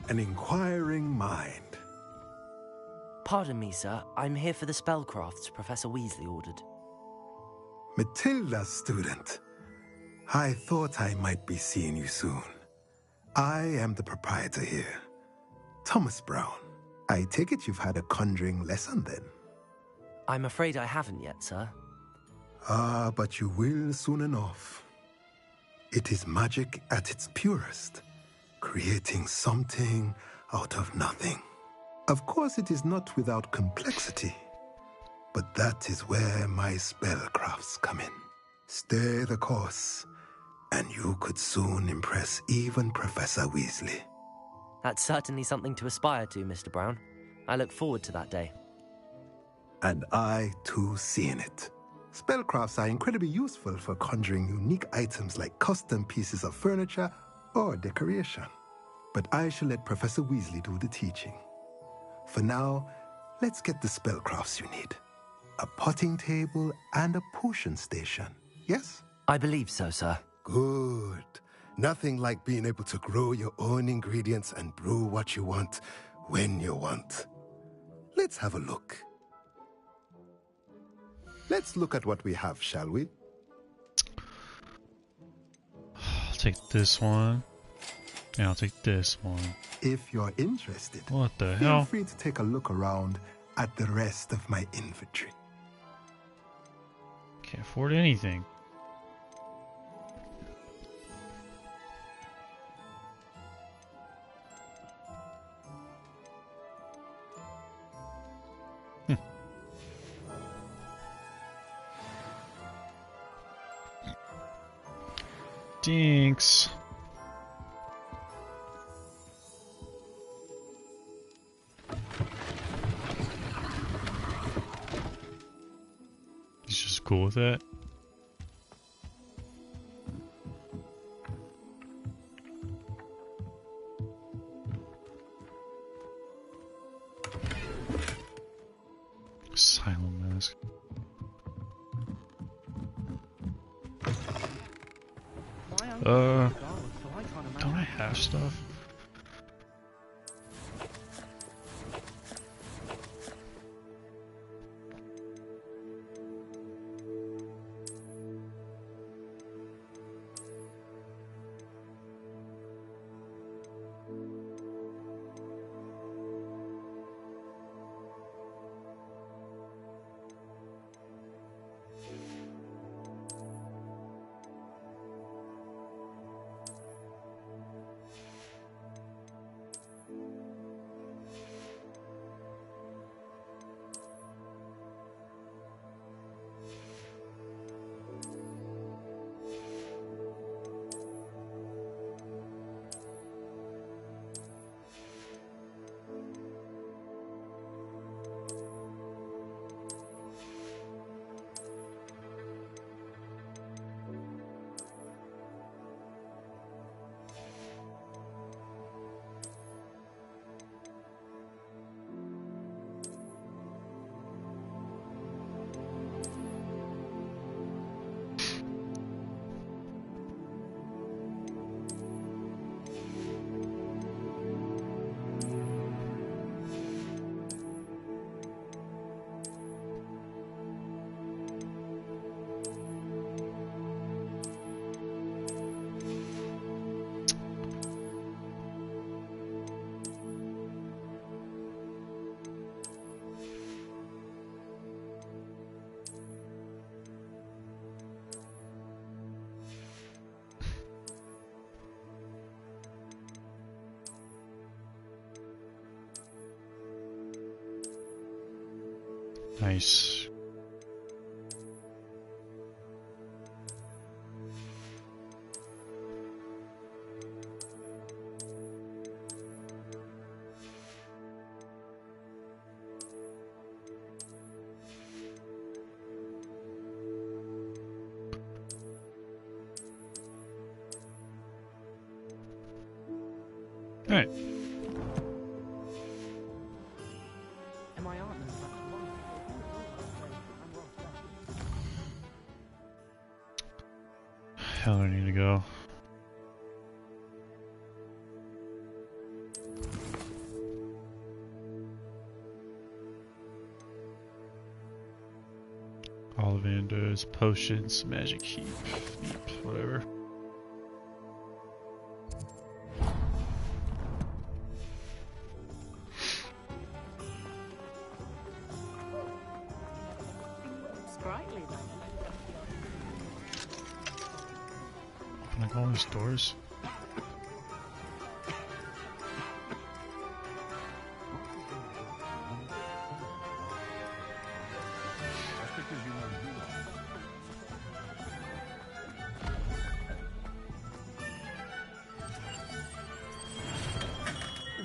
An inquiring mind. Pardon me, sir. I'm here for the spellcrafts Professor Weasley ordered. Matilda, student. I thought I might be seeing you soon. I am the proprietor here, Thomas Brown. I take it you've had a conjuring lesson then? I'm afraid I haven't yet, sir. Ah, but you will soon enough. It is magic at its purest, creating something out of nothing. Of course, it is not without complexity, but that is where my spellcrafts come in. Stay the course, and you could soon impress even Professor Weasley. That's certainly something to aspire to, Mr. Brown. I look forward to that day. And I, too, seeing it. Spellcrafts are incredibly useful for conjuring unique items like custom pieces of furniture or decoration. But I shall let Professor Weasley do the teaching. For now, let's get the spellcrafts you need. A potting table and a potion station, yes? I believe so, sir. Good. Nothing like being able to grow your own ingredients and brew what you want when you want. Let's have a look. Let's look at what we have, shall we? I'll take this one. And I'll take this one. If you're interested, what the feel hell? free to take a look around at the rest of my inventory. Can't afford anything. Dinks. He's just cool with that. Silent mask. Don't I have stuff? Nice. All right. Hell, I need to go. Ollivanders, potions, magic heap, whatever. Like all these doors.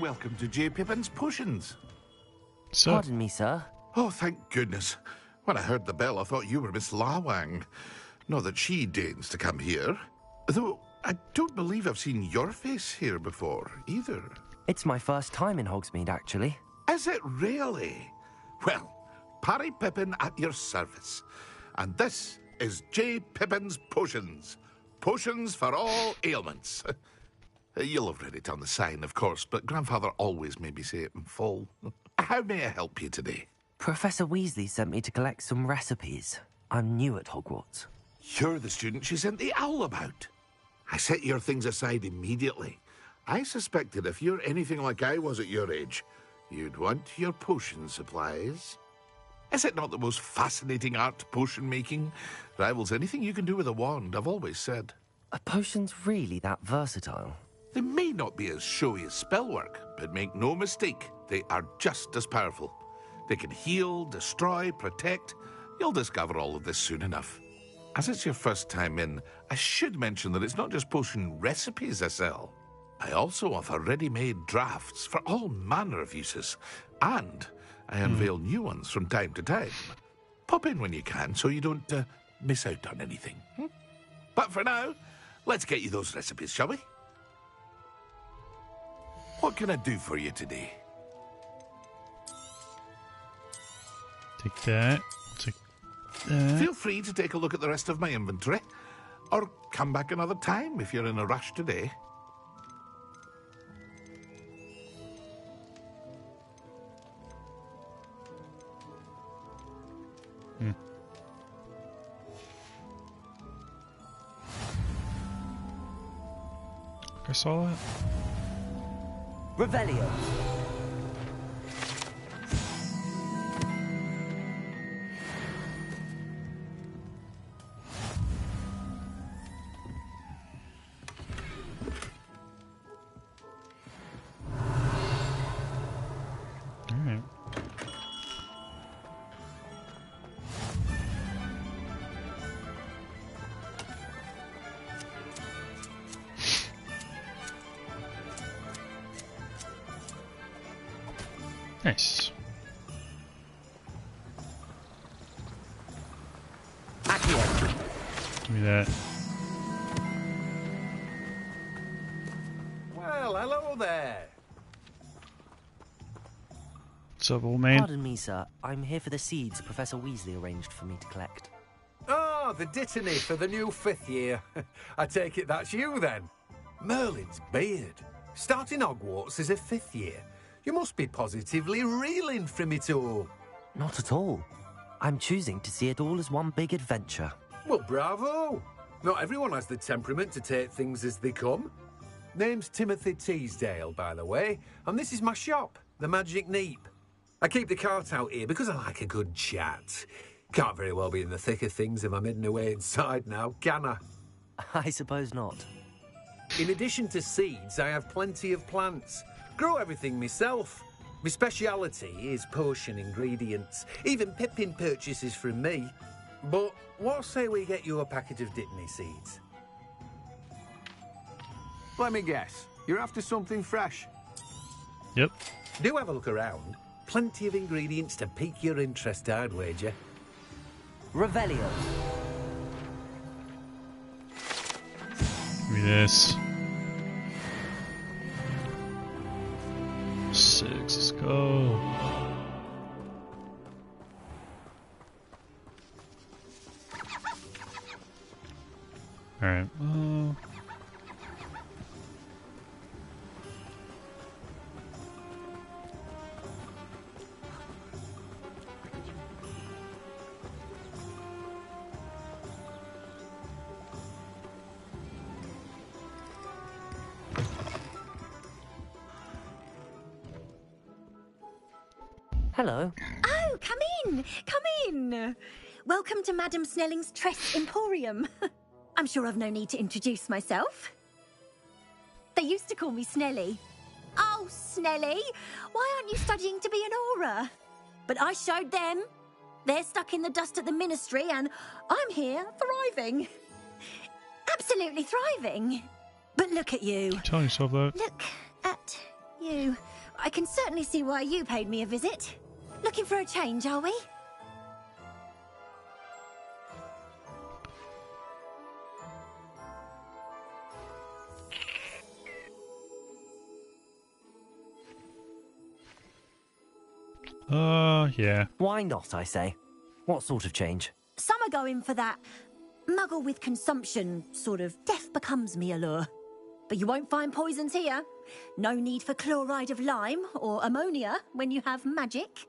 Welcome to J. Pippin's Potions. So, pardon me, sir. Oh, thank goodness. When I heard the bell, I thought you were Miss Lawang. Not that she deigns to come here. Though, I don't believe I've seen your face here before, either. It's my first time in Hogsmeade, actually. Is it really? Well, Parry Pippin at your service. And this is J. Pippin's Potions. Potions for all ailments. You'll have read it on the sign, of course, but Grandfather always made me say it in full. How may I help you today? Professor Weasley sent me to collect some recipes. I'm new at Hogwarts. You're the student she sent the owl about. I set your things aside immediately. I suspected if you're anything like I was at your age, you'd want your potion supplies. Is it not the most fascinating art, potion making? Rivals anything you can do with a wand, I've always said. Are potions really that versatile? They may not be as showy as spellwork, but make no mistake, they are just as powerful. They can heal, destroy, protect. You'll discover all of this soon enough. As it's your first time in, I should mention that it's not just potion recipes I sell. I also offer ready-made drafts for all manner of uses, and I unveil new ones from time to time. Pop in when you can so you don't miss out on anything. But for now, let's get you those recipes, shall we? What can I do for you today? Take that. Take that. Feel free to take a look at the rest of my inventory, or come back another time if you're in a rush today. I saw that. Revelio. Alright. Nice. Give me that. Well, hello there. What's up, old man? Pardon me, sir. I'm here for the seeds Professor Weasley arranged for me to collect. Ah, the dittany for the new 5th year. I take it that's you, then. Merlin's beard. Starting Hogwarts as a 5th year. You must be positively reeling from it all. Not at all. I'm choosing to see it all as one big adventure. Well, bravo. Not everyone has the temperament to take things as they come. Name's Timothy Teasdale, by the way, and this is my shop, the Magic Neep. I keep the cart out here because I like a good chat. Can't very well be in the thick of things if I'm hidden away inside now, can I? I suppose not. In addition to seeds, I have plenty of plants. Grow everything myself. My speciality is potion ingredients. Even Pippin purchases from me. But what say we get you a packet of Dittany seeds? Let me guess. You're after something fresh? Yep. Do have a look around. Plenty of ingredients to pique your interest, I'd wager. Revelio. Give me this. 6, let's go. Alright, Hello. Oh, come in! Come in! Welcome to Madame Snelling's Tress Emporium. I'm sure I've no need to introduce myself. They used to call me Snelly. Oh, Snelly! Why aren't you studying to be an Auror? But I showed them. They're stuck in the dust at the Ministry, and I'm here, thriving. Absolutely thriving. But look at you. tell yourself that. Look at you. I can certainly see why you paid me a visit. Looking for a change, are we? Yeah. Why not, I say? What sort of change? Some are going for that muggle with consumption, sort of death becomes me allure. But you won't find poisons here. No need for chloride of lime or ammonia when you have magic.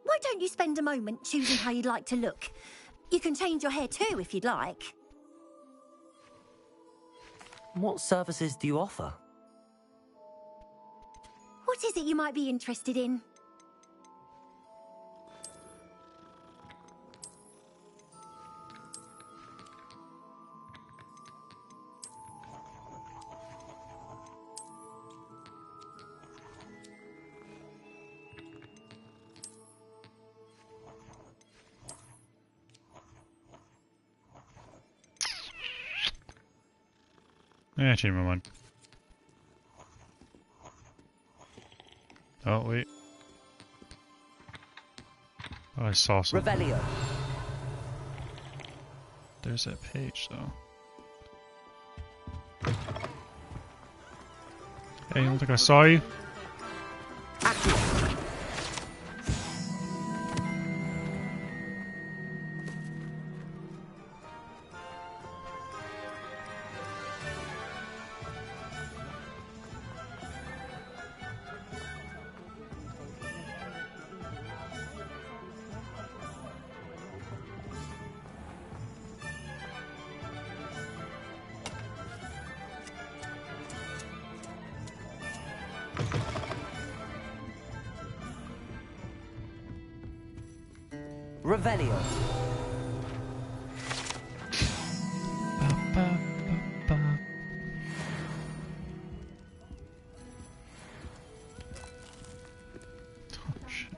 Why don't you spend a moment choosing how you'd like to look? You can change your hair too if you'd like. What services do you offer? What is it you might be interested in? Yeah, I changed my mind. Oh, wait. Oh, I saw something. Revelio. There's that page, though. Hey, you don't think I saw you? Revelio. Oh, shit.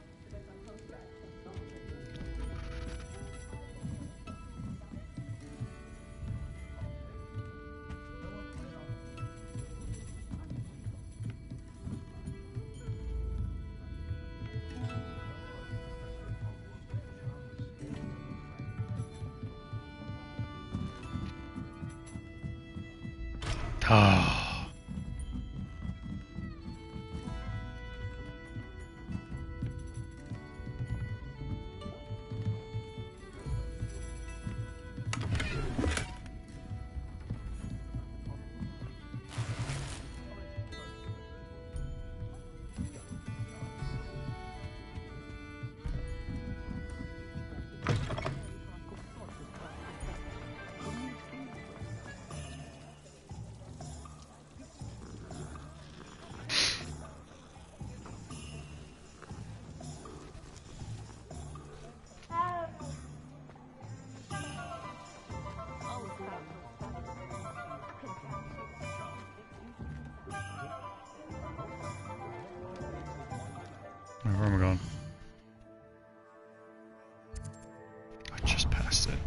Ah. Where am I going? I just passed it.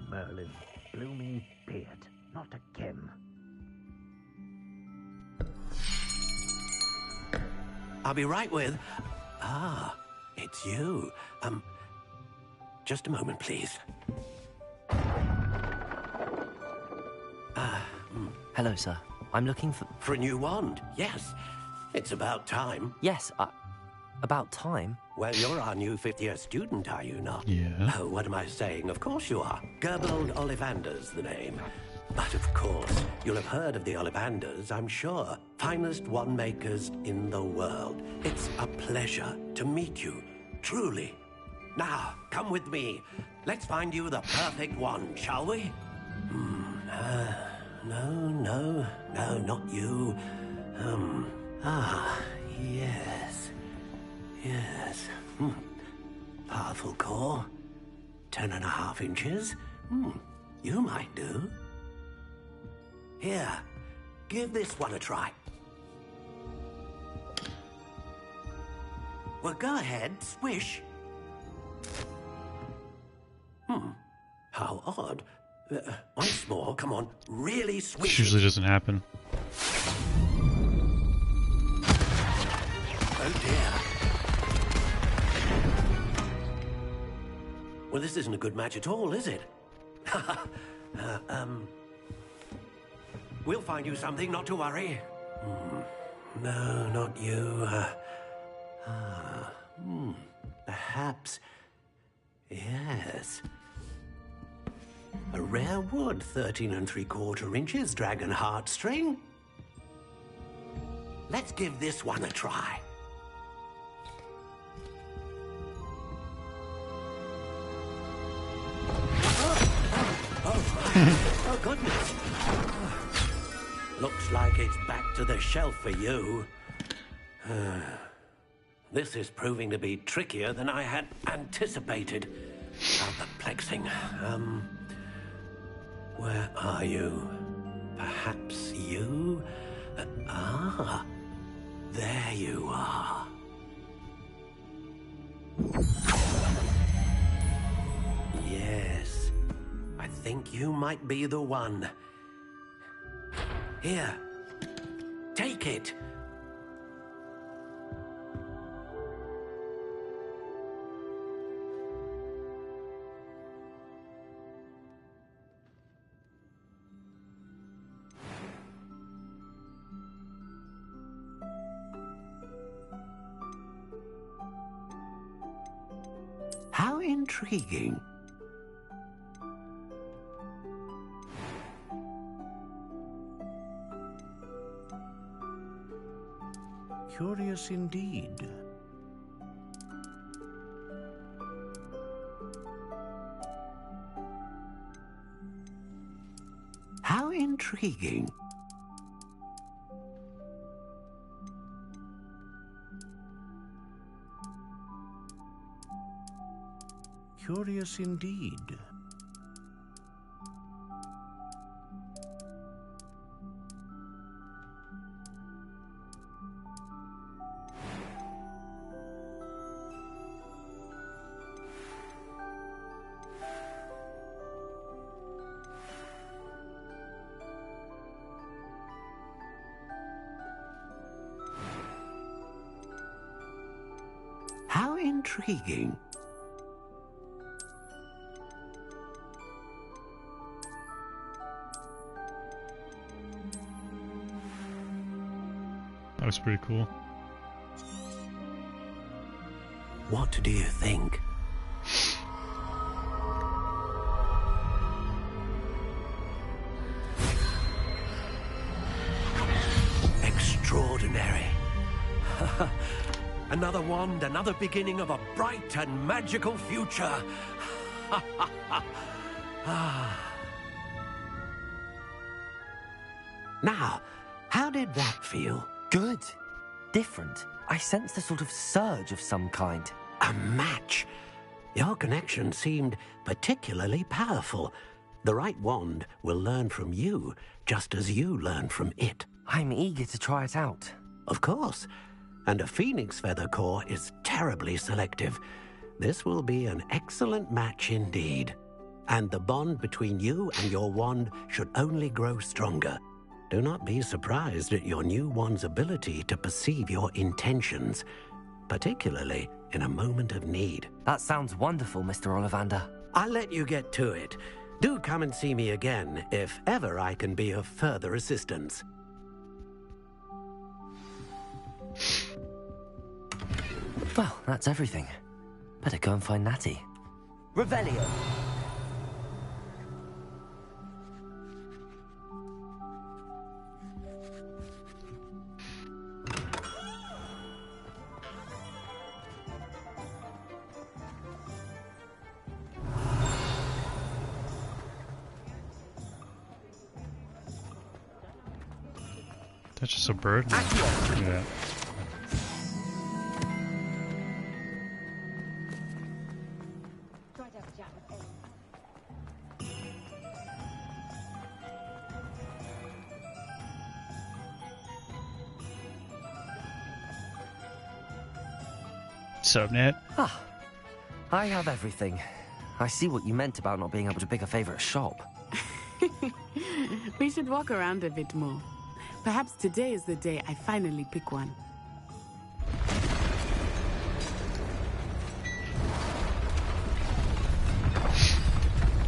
Merlin, blooming beard, not again. I'll be right with... Ah, it's you. Just a moment, please. Hello, sir. I'm looking for... For a new wand, yes. It's about time. Yes, about time? Well, you're our new fifth-year student, are you not? Yeah. Oh, what am I saying? Of course you are. Gerbold Ollivander's the name. But of course, you'll have heard of the Ollivanders, I'm sure. Finest wand makers in the world. It's a pleasure to meet you, truly. Now, come with me. Let's find you the perfect wand, shall we? No, not you. Yes. Powerful core. 10.5 inches. You might do. Here, give this one a try. Well, go ahead, swish. How odd. Once more, come on, really swish. This usually doesn't happen. Oh dear. Well, this isn't a good match at all, is it? We'll find you something, not to worry. No, not you. Perhaps Yes. A rare wood, 13 3/4 inches, dragon heartstring. Let's give this one a try. Oh, goodness. Looks like it's back to the shelf for you. This is proving to be trickier than I had anticipated. How perplexing. Where are you? Perhaps you? There you are. Yes, I think you might be the one. Here, take it. How intriguing. Curious indeed. How intriguing. Curious indeed. How intriguing. That was pretty cool. What do you think? Extraordinary. Another wand, another beginning of a bright and magical future. Now, how did that feel? Good. Different. I sensed a sort of surge of some kind. A match. Your connection seemed particularly powerful. The right wand will learn from you, just as you learn from it. I'm eager to try it out. Of course. And a phoenix feather core is terribly selective. This will be an excellent match indeed. And the bond between you and your wand should only grow stronger. Do not be surprised at your new wand's ability to perceive your intentions, particularly in a moment of need. That sounds wonderful, Mr. Ollivander. I'll let you get to it. Do come and see me again if ever I can be of further assistance. Well, that's everything. Better go and find Natty. Revelio! That's just a bird? Yeah. What's up, Nat? Ah, I have everything. I see what you meant about not being able to pick a favorite shop. We should walk around a bit more. Perhaps today is the day I finally pick one.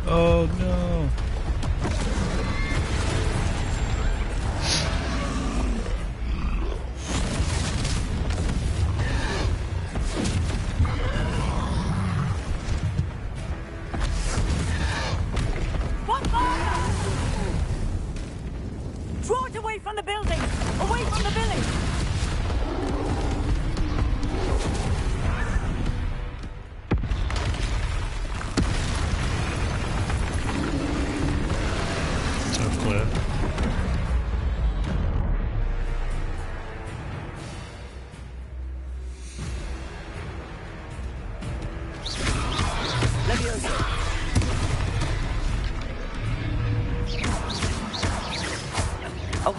Oh no.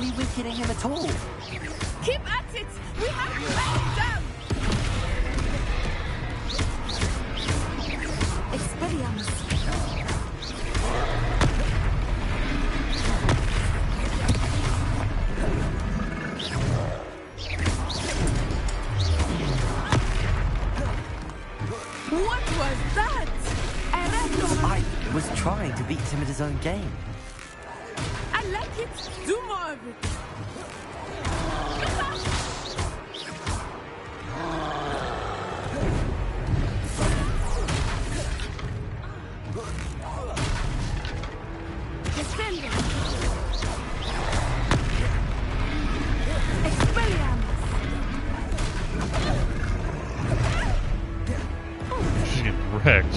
be weakening him at all. Keep at it! We have to let him down! Expelliarmus. What was that? I was trying to beat him at his own game. I like it. Do more of it. Descending. Expelliarmus. She's getting wrecked.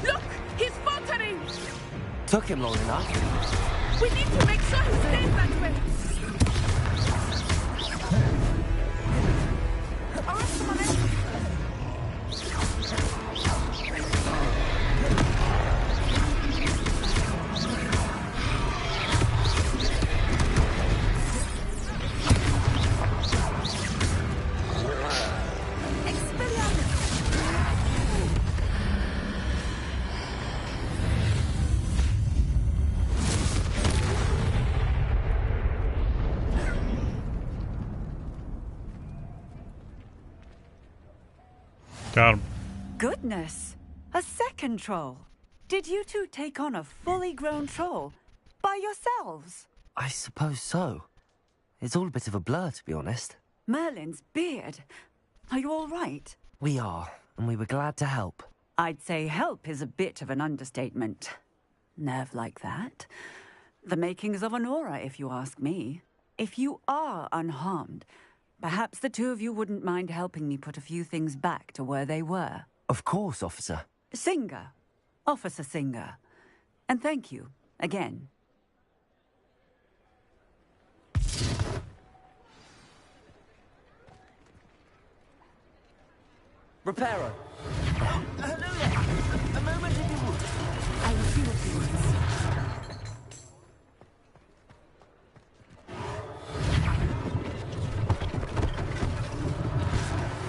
Look, he's faltering. Took him long enough. We need to make sure he stays that way. Got him. Goodness! A second troll. Did you two take on a fully grown troll by yourselves? I suppose so. It's all a bit of a blur, to be honest. Merlin's beard. Are you all right? We are, and we were glad to help. I'd say help is a bit of an understatement. Nerve like that. The makings of an aura, if you ask me. If you are unharmed, perhaps the two of you wouldn't mind helping me put a few things back to where they were. Of course, officer. Singer. Officer Singer. And thank you, again. Reparo. Hello there. A moment if you would. I will see what you want.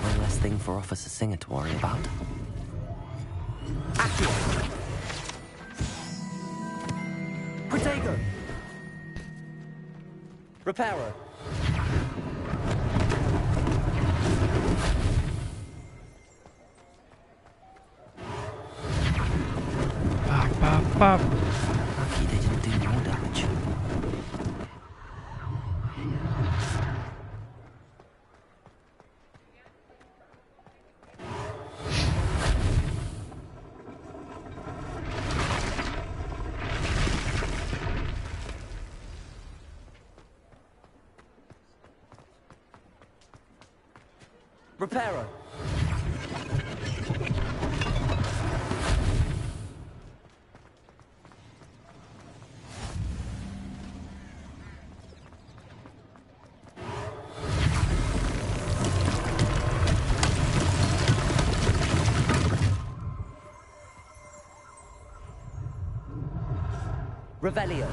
One less thing for Officer Singer to worry about. Accio. Protego. Reparo. Bop, bop. Lucky they didn't do more damage. Reparo. Revelio.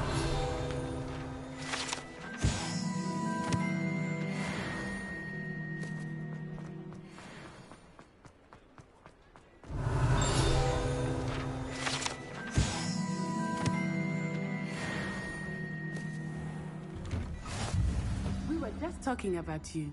We were just talking about you.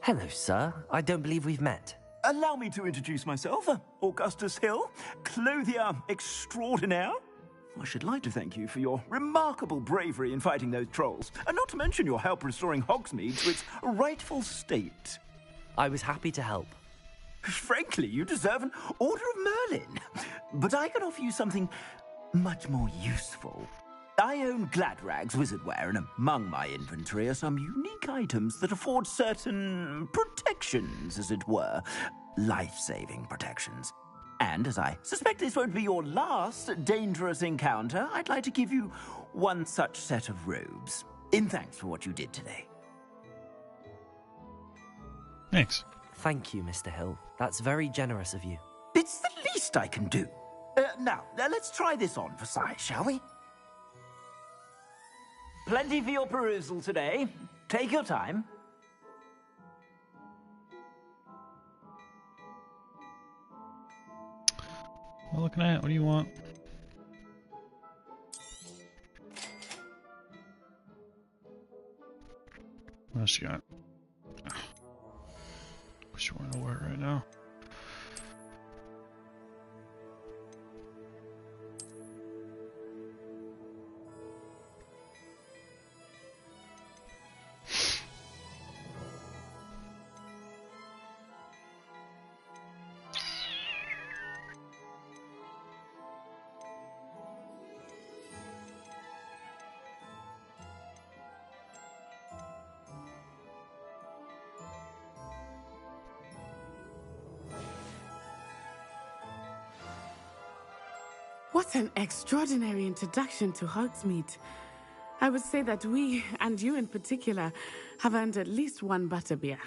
Hello, sir. I don't believe we've met. Allow me to introduce myself. Augustus Hill, clothier extraordinaire. I should like to thank you for your remarkable bravery in fighting those trolls, and not to mention your help restoring Hogsmeade to its rightful state. I was happy to help. Frankly, you deserve an Order of Merlin. But I can offer you something much more useful. I own Gladrag's wizardware, and among my inventory are some unique items that afford certain protections, as it were. Life-saving protections. And as I suspect this won't be your last dangerous encounter, I'd like to give you one such set of robes, in thanks for what you did today. Thanks. Thank you, Mr. Hill. That's very generous of you. It's the least I can do. Now, let's try this on for size, shall we? Plenty for your perusal today. Take your time. What looking at? What do you want? What else you got? Wish you weren't aware right now. What an extraordinary introduction to Hogsmeade. I would say that we, and you in particular, have earned at least one butterbeer.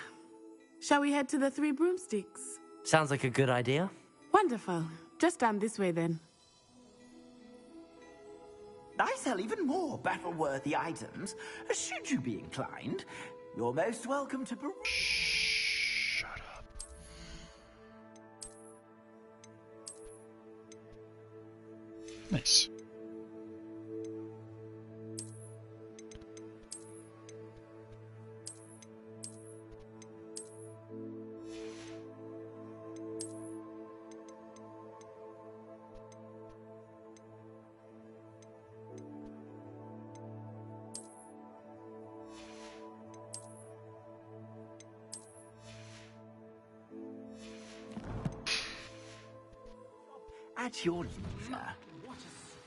Shall we head to the Three Broomsticks? Sounds like a good idea. Wonderful. Just down this way then. I sell even more battle-worthy items. Should you be inclined, you're most welcome to peruse. Shut up. Nice. At your leisure. What a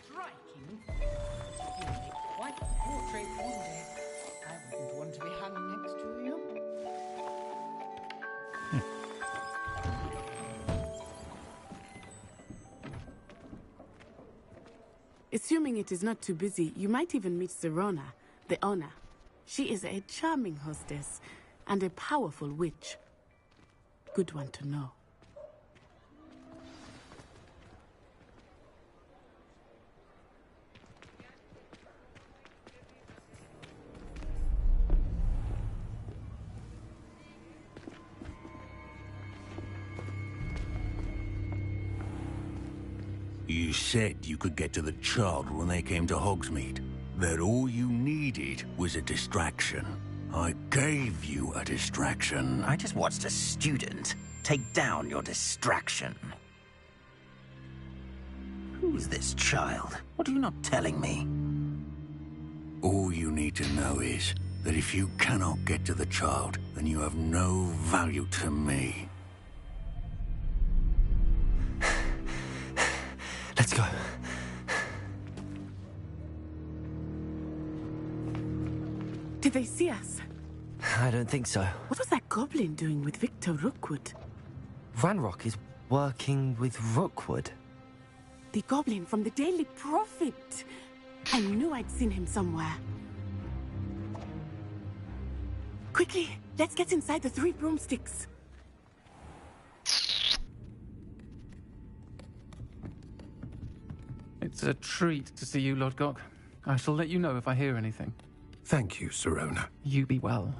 striking... You make quite a portrait, wouldn't you? I wouldn't want to be hung next to you. Assuming it is not too busy, you might even meet Serona, the owner. She is a charming hostess and a powerful witch. Good one to know. You said you could get to the child when they came to Hogsmeade. That all you needed was a distraction. I gave you a distraction. I just watched a student take down your distraction. Who's this child? What are you not telling me? All you need to know is that if you cannot get to the child, then you have no value to me. Let's go. Did they see us? I don't think so. What was that goblin doing with Victor Rookwood? Ranrock is working with Rookwood. The goblin from the Daily Prophet. I knew I'd seen him somewhere. Quickly, let's get inside the Three Broomsticks. It's a treat to see you, Lodgok. I shall let you know if I hear anything. Thank you, Serona. You be well.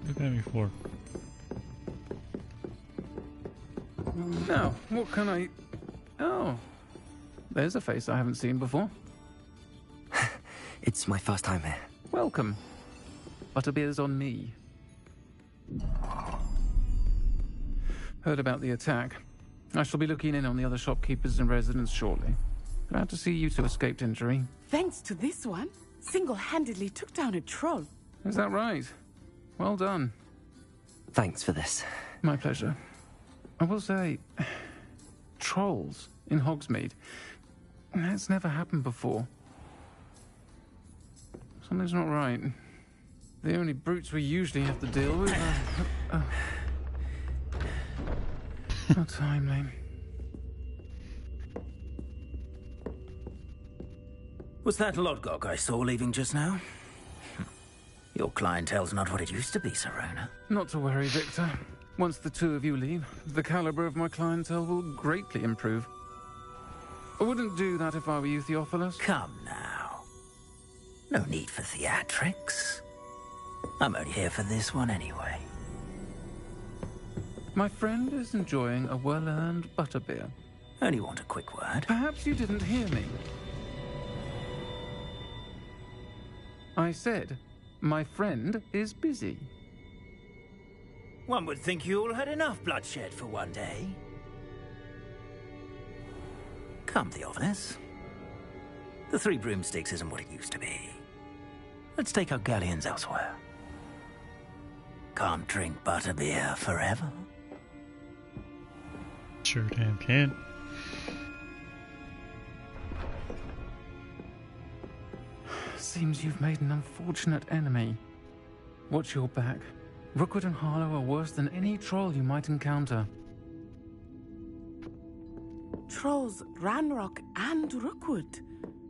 Look at me for. Now, what can I... Oh, there's a face I haven't seen before. It's my first time here. Welcome. Butterbeer's on me. Heard about the attack. I shall be looking in on the other shopkeepers and residents shortly. Glad to see you two escaped injury. Thanks to this one, single-handedly took down a troll. Is that right? Well done. Thanks for this. My pleasure. I will say, trolls in Hogsmeade. That's never happened before. Something's not right. The only brutes we usually have to deal with are... How timely. Was that Lodgok I saw leaving just now? Your clientele's not what it used to be, Sirona. Not to worry, Victor. Once the two of you leave, the caliber of my clientele will greatly improve. I wouldn't do that if I were you, Theophilus. Come now. No need for theatrics. I'm only here for this one anyway. My friend is enjoying a well-earned butterbeer. Only want a quick word. Perhaps you didn't hear me. I said, my friend is busy. One would think you all had enough bloodshed for one day. Come, Theophilus. The Three Broomsticks isn't what it used to be. Let's take our galleons elsewhere. Can't drink butterbeer forever. Sure damn can. Seems you've made an unfortunate enemy. Watch your back. Rookwood and Harlow are worse than any troll you might encounter. Trolls, Ranrock, and Rookwood.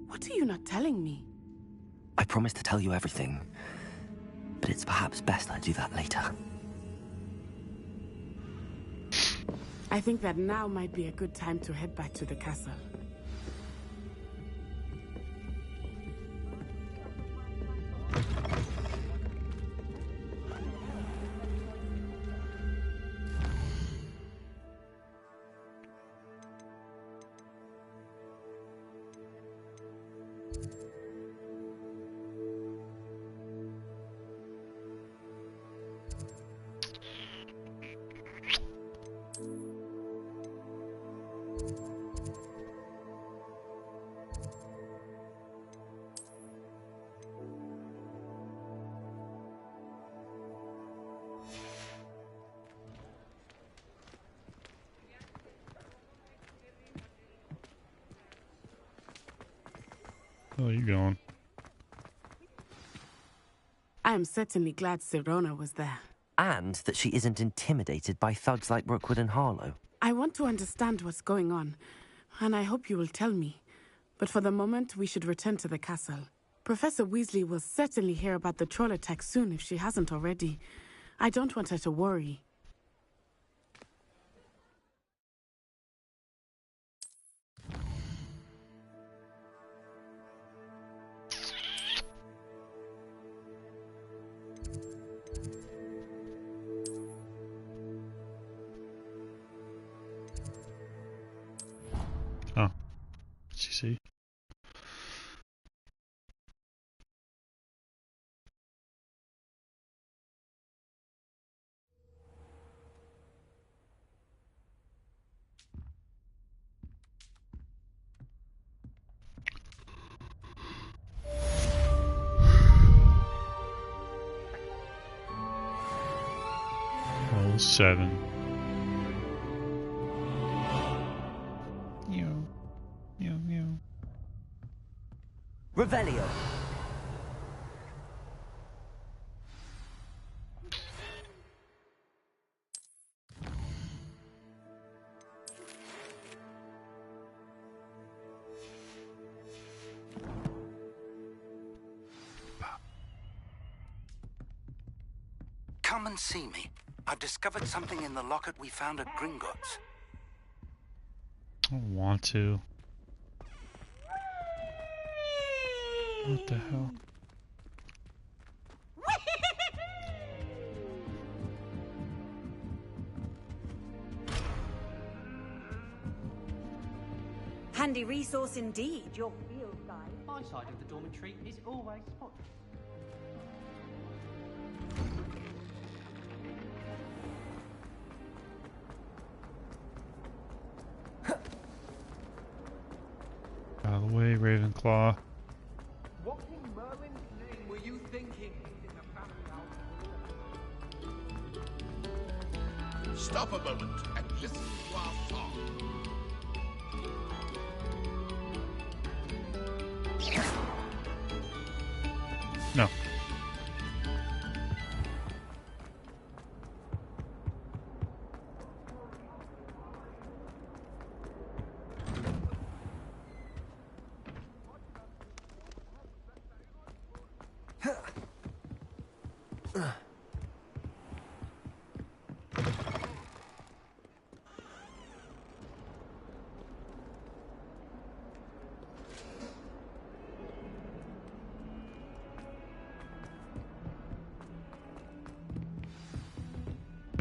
What are you not telling me? I promised to tell you everything, but it's perhaps best I do that later. I think that now might be a good time to head back to the castle. Where are you going? I am certainly glad Sirona was there. And that she isn't intimidated by thugs like Rookwood and Harlow. I want to understand what's going on, and I hope you will tell me. But for the moment, we should return to the castle. Professor Weasley will certainly hear about the troll attack soon if she hasn't already. I don't want her to worry. Oh. CC. Roll 7. Meow. Meow, meow. Revelio. Come and see me. I've discovered something in the locket we found at Gringotts. I don't want to. What the hell? Handy resource indeed, your field guide. My side of the dormitory is always spotless. Out of the way, Ravenclaw. What in Merlin's name were you thinking in the family? Stop a moment and listen to our song. No.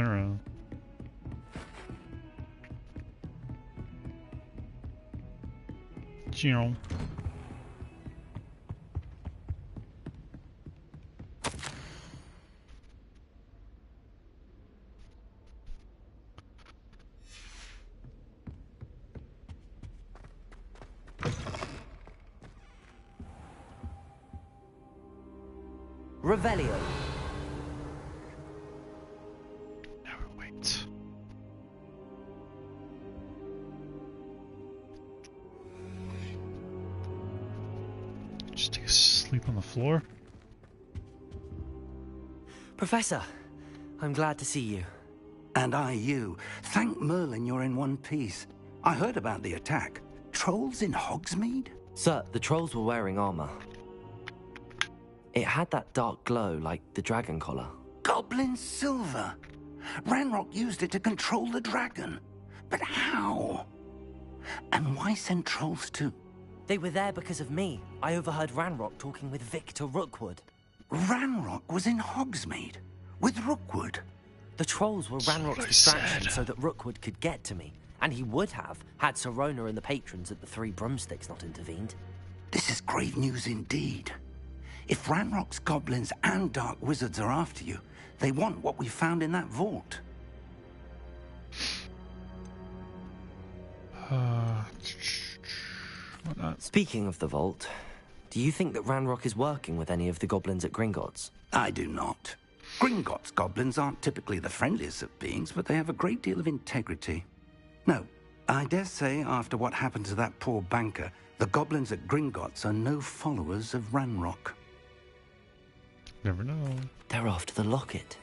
walking around. You know. Revelio. Never wait. Just take a sleep on the floor. Professor, I'm glad to see you. And I you. Thank Merlin you're in one piece. I heard about the attack. Trolls in Hogsmeade? Sir, the trolls were wearing armor. It had that dark glow like the dragon collar. Goblin silver. Ranrock used it to control the dragon. But how? And why send trolls too? They were there because of me. I overheard Ranrock talking with Victor Rookwood. Ranrock was in Hogsmeade? With Rookwood? The trolls were Ranrock's distraction so that Rookwood could get to me. And he would have, had Sirona and the patrons at the Three Broomsticks not intervened. This is grave news indeed. If Ranrock's goblins and dark wizards are after you, they want what we found in that vault. Speaking of the vault, do you think that Ranrock is working with any of the goblins at Gringotts? I do not. Gringotts goblins aren't typically the friendliest of beings, but they have a great deal of integrity. No, I dare say after what happened to that poor banker, the goblins at Gringotts are no followers of Ranrock. Never know. They're after the locket.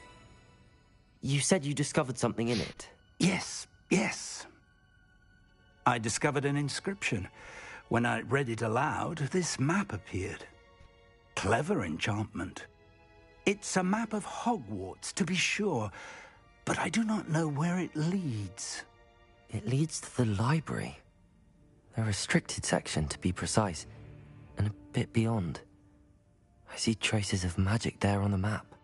You said you discovered something in it. Yes, yes. I discovered an inscription. When I read it aloud, this map appeared. Clever enchantment. It's a map of Hogwarts, to be sure, but I do not know where it leads. It leads to the library. The restricted section, to be precise, and a bit beyond. I see traces of magic there on the map.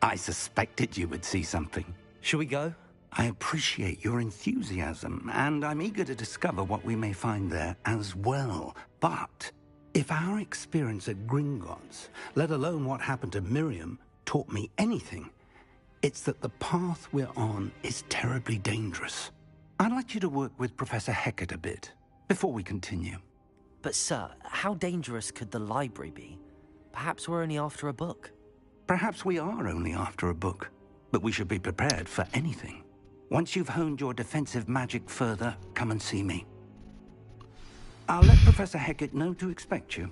I suspected you would see something. Shall we go? I appreciate your enthusiasm, and I'm eager to discover what we may find there as well. But if our experience at Gringotts, let alone what happened to Miriam, taught me anything, it's that the path we're on is terribly dangerous. I'd like you to work with Professor Hecat a bit before we continue. But sir, how dangerous could the library be? Perhaps we're only after a book. Perhaps we are only after a book, but we should be prepared for anything. Once you've honed your defensive magic further, come and see me. I'll let Professor Hecat know to expect you.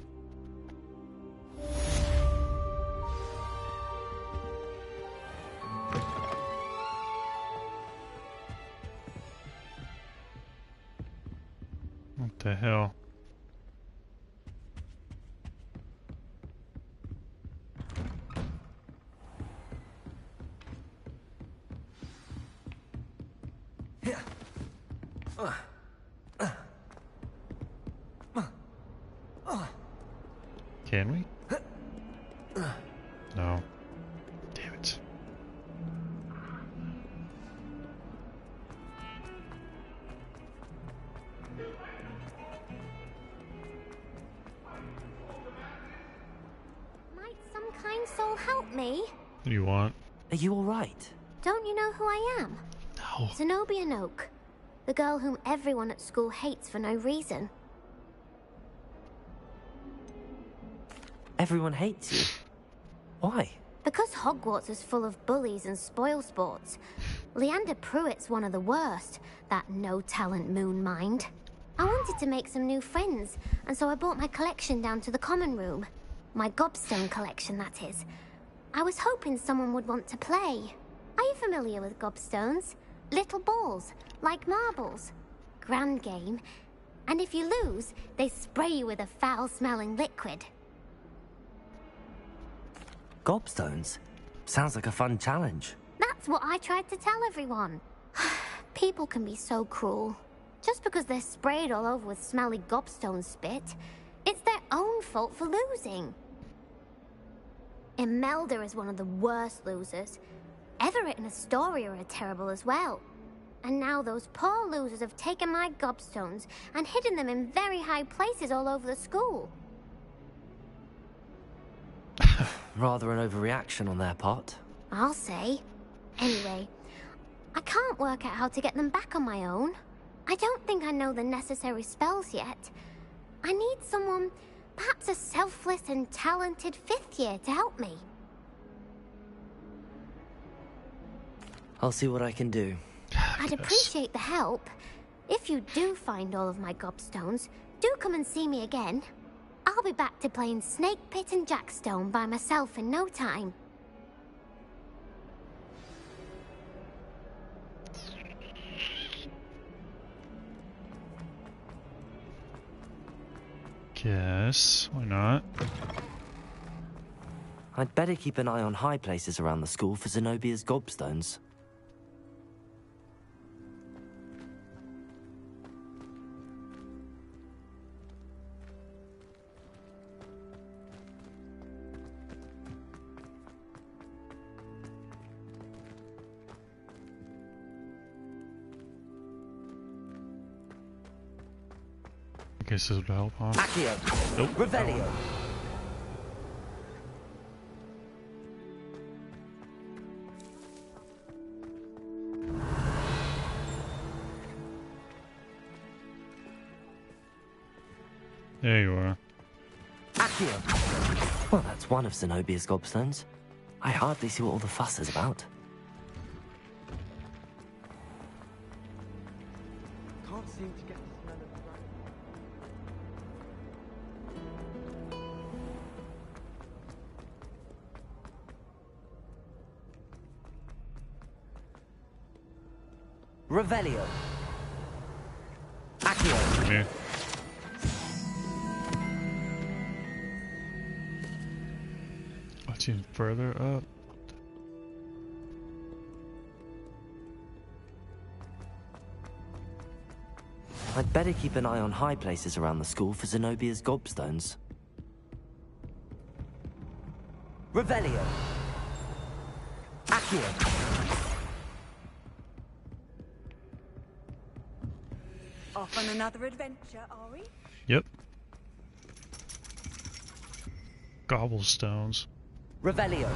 What the hell? Can we? No. Damn it. Might some kind soul help me? What do you want? Are you all right? Don't you know who I am? No. Zenobia Noak, the girl whom everyone at school hates for no reason. Everyone hates you. Why? Because Hogwarts is full of bullies and spoilsports. Leander Pruitt's one of the worst, that no-talent moon mind. I wanted to make some new friends, and so I brought my collection down to the common room. My gobstone collection, that is. I was hoping someone would want to play. Are you familiar with gobstones? Little balls, like marbles. Grand game. And if you lose, they spray you with a foul-smelling liquid. Gobstones? Sounds like a fun challenge. That's what I tried to tell everyone. People can be so cruel. Just because they're sprayed all over with smelly gobstone spit, it's their own fault for losing. Imelda is one of the worst losers. ever written a story are terrible as well. And now those poor losers have taken my gobstones and hidden them in very high places all over the school. Rather an overreaction on their part. I'll say. Anyway, I can't work out how to get them back on my own. I don't think I know the necessary spells yet. I need someone, perhaps a selfless and talented 5th year to help me. I'll see what I can do. I'd appreciate the help. If you do find all of my gobstones, do come and see me again. I'll be back to playing Snake Pit and Jackstone by myself in no time. Guess. Why not? I'd better keep an eye on high places around the school for Zenobia's gobstones. I guess this would help, huh? Accio! Nope. Revelio! There you are. Accio! Well, that's one of Zenobia's gobstones. I hardly see what all the fuss is about. Can't seem to get the smell of the Revelio! Accio! Yeah. What's even further up? I'd better keep an eye on high places around the school for Zenobia's gobstones. Revelio! Accio! Off on another adventure, are we? Yep. Gobblestones. Revelio!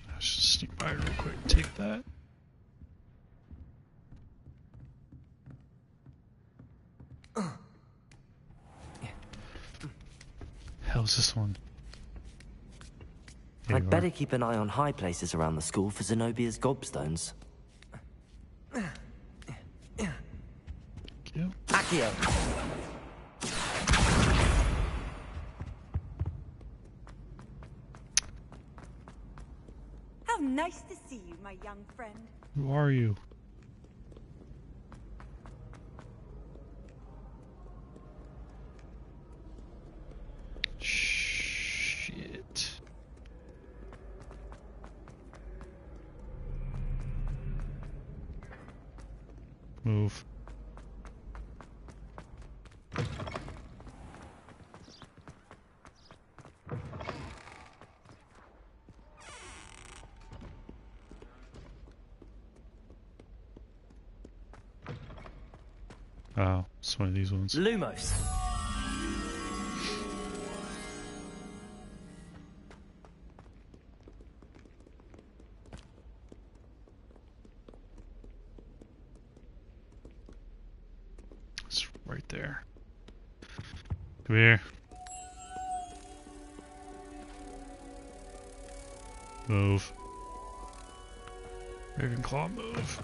Let's just sneak by real quick and take that. How's this one? There I'd you better are. keep an eye on high places around the school for Zenobia's gobstones. You. Accio! How nice to see you, my young friend. Who are you? Shit. Move. Oh, it's one of these ones. Lumos! It's right there. Come here. Move. Ravenclaw, move.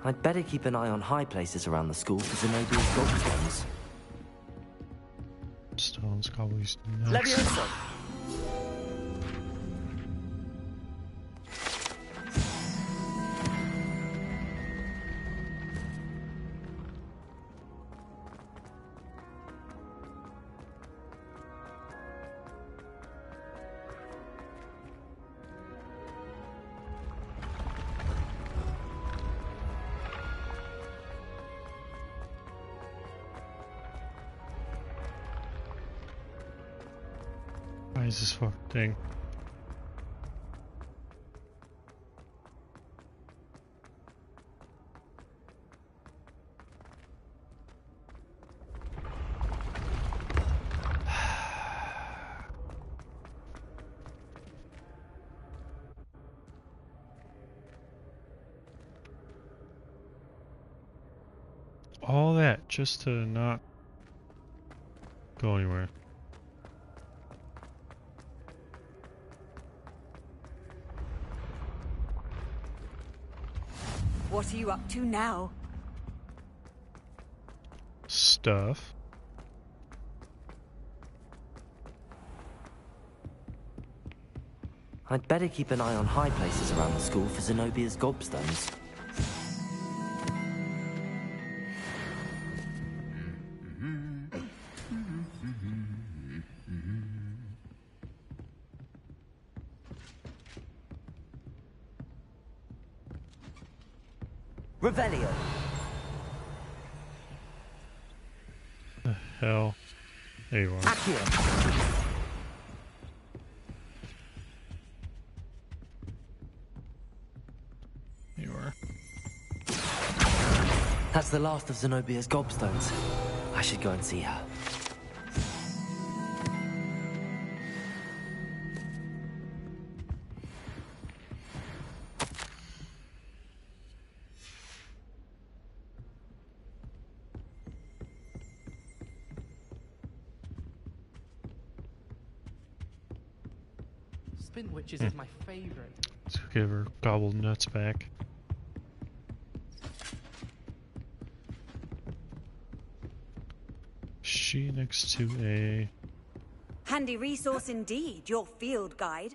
I'd better keep an eye on high places around the school for Zenobia's gobstones. Stones, cobbles, Leviosuuhhhh! Why is this fucking thing? All that just to not go anywhere. What are you up to now? Stuff. I'd better keep an eye on high places around the school for Zenobia's gobstones. Revelio. The hell? There you are. Accio. You are. That's the last of Zenobia's gobstones. I should go and see her. Spin witches is my favorite. Let's give her gobbled nuts back. She next to a... Handy resource indeed, your field guide.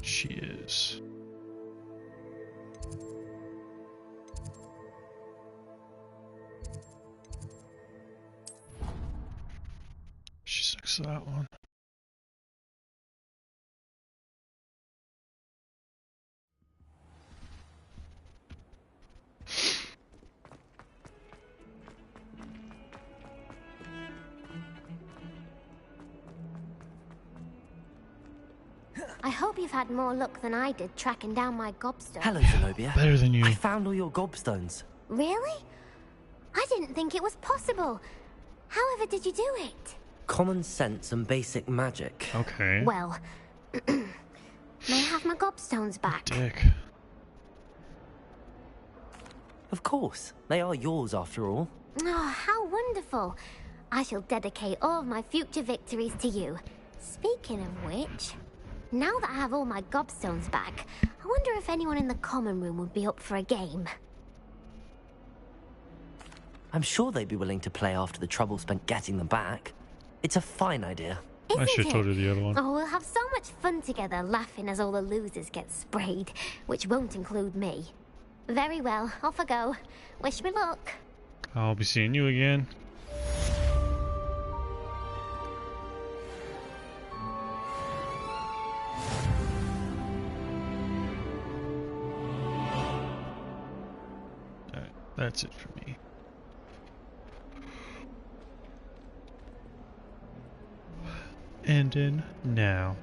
She is. She sucks that one. I hope you've had more luck than I did tracking down my gobstone. Hello, Zenobia. Better than you. I found all your gobstones. Really? I didn't think it was possible. However did you do it? Common sense and basic magic. Okay. Well, may I have my gobstones back? Dick. Of course. They are yours after all. Oh, how wonderful. I shall dedicate all of my future victories to you. Speaking of which, now that I have all my gobstones back, I wonder if anyone in the common room would be up for a game. I'm sure they'd be willing to play after the trouble spent getting them back. It's a fine idea. I should have told her the other one. Oh, we'll have so much fun together laughing as all the losers get sprayed, which won't include me. Very well, off I go. Wish me luck. I'll be seeing you again. Alright, that's it for me. Ending now.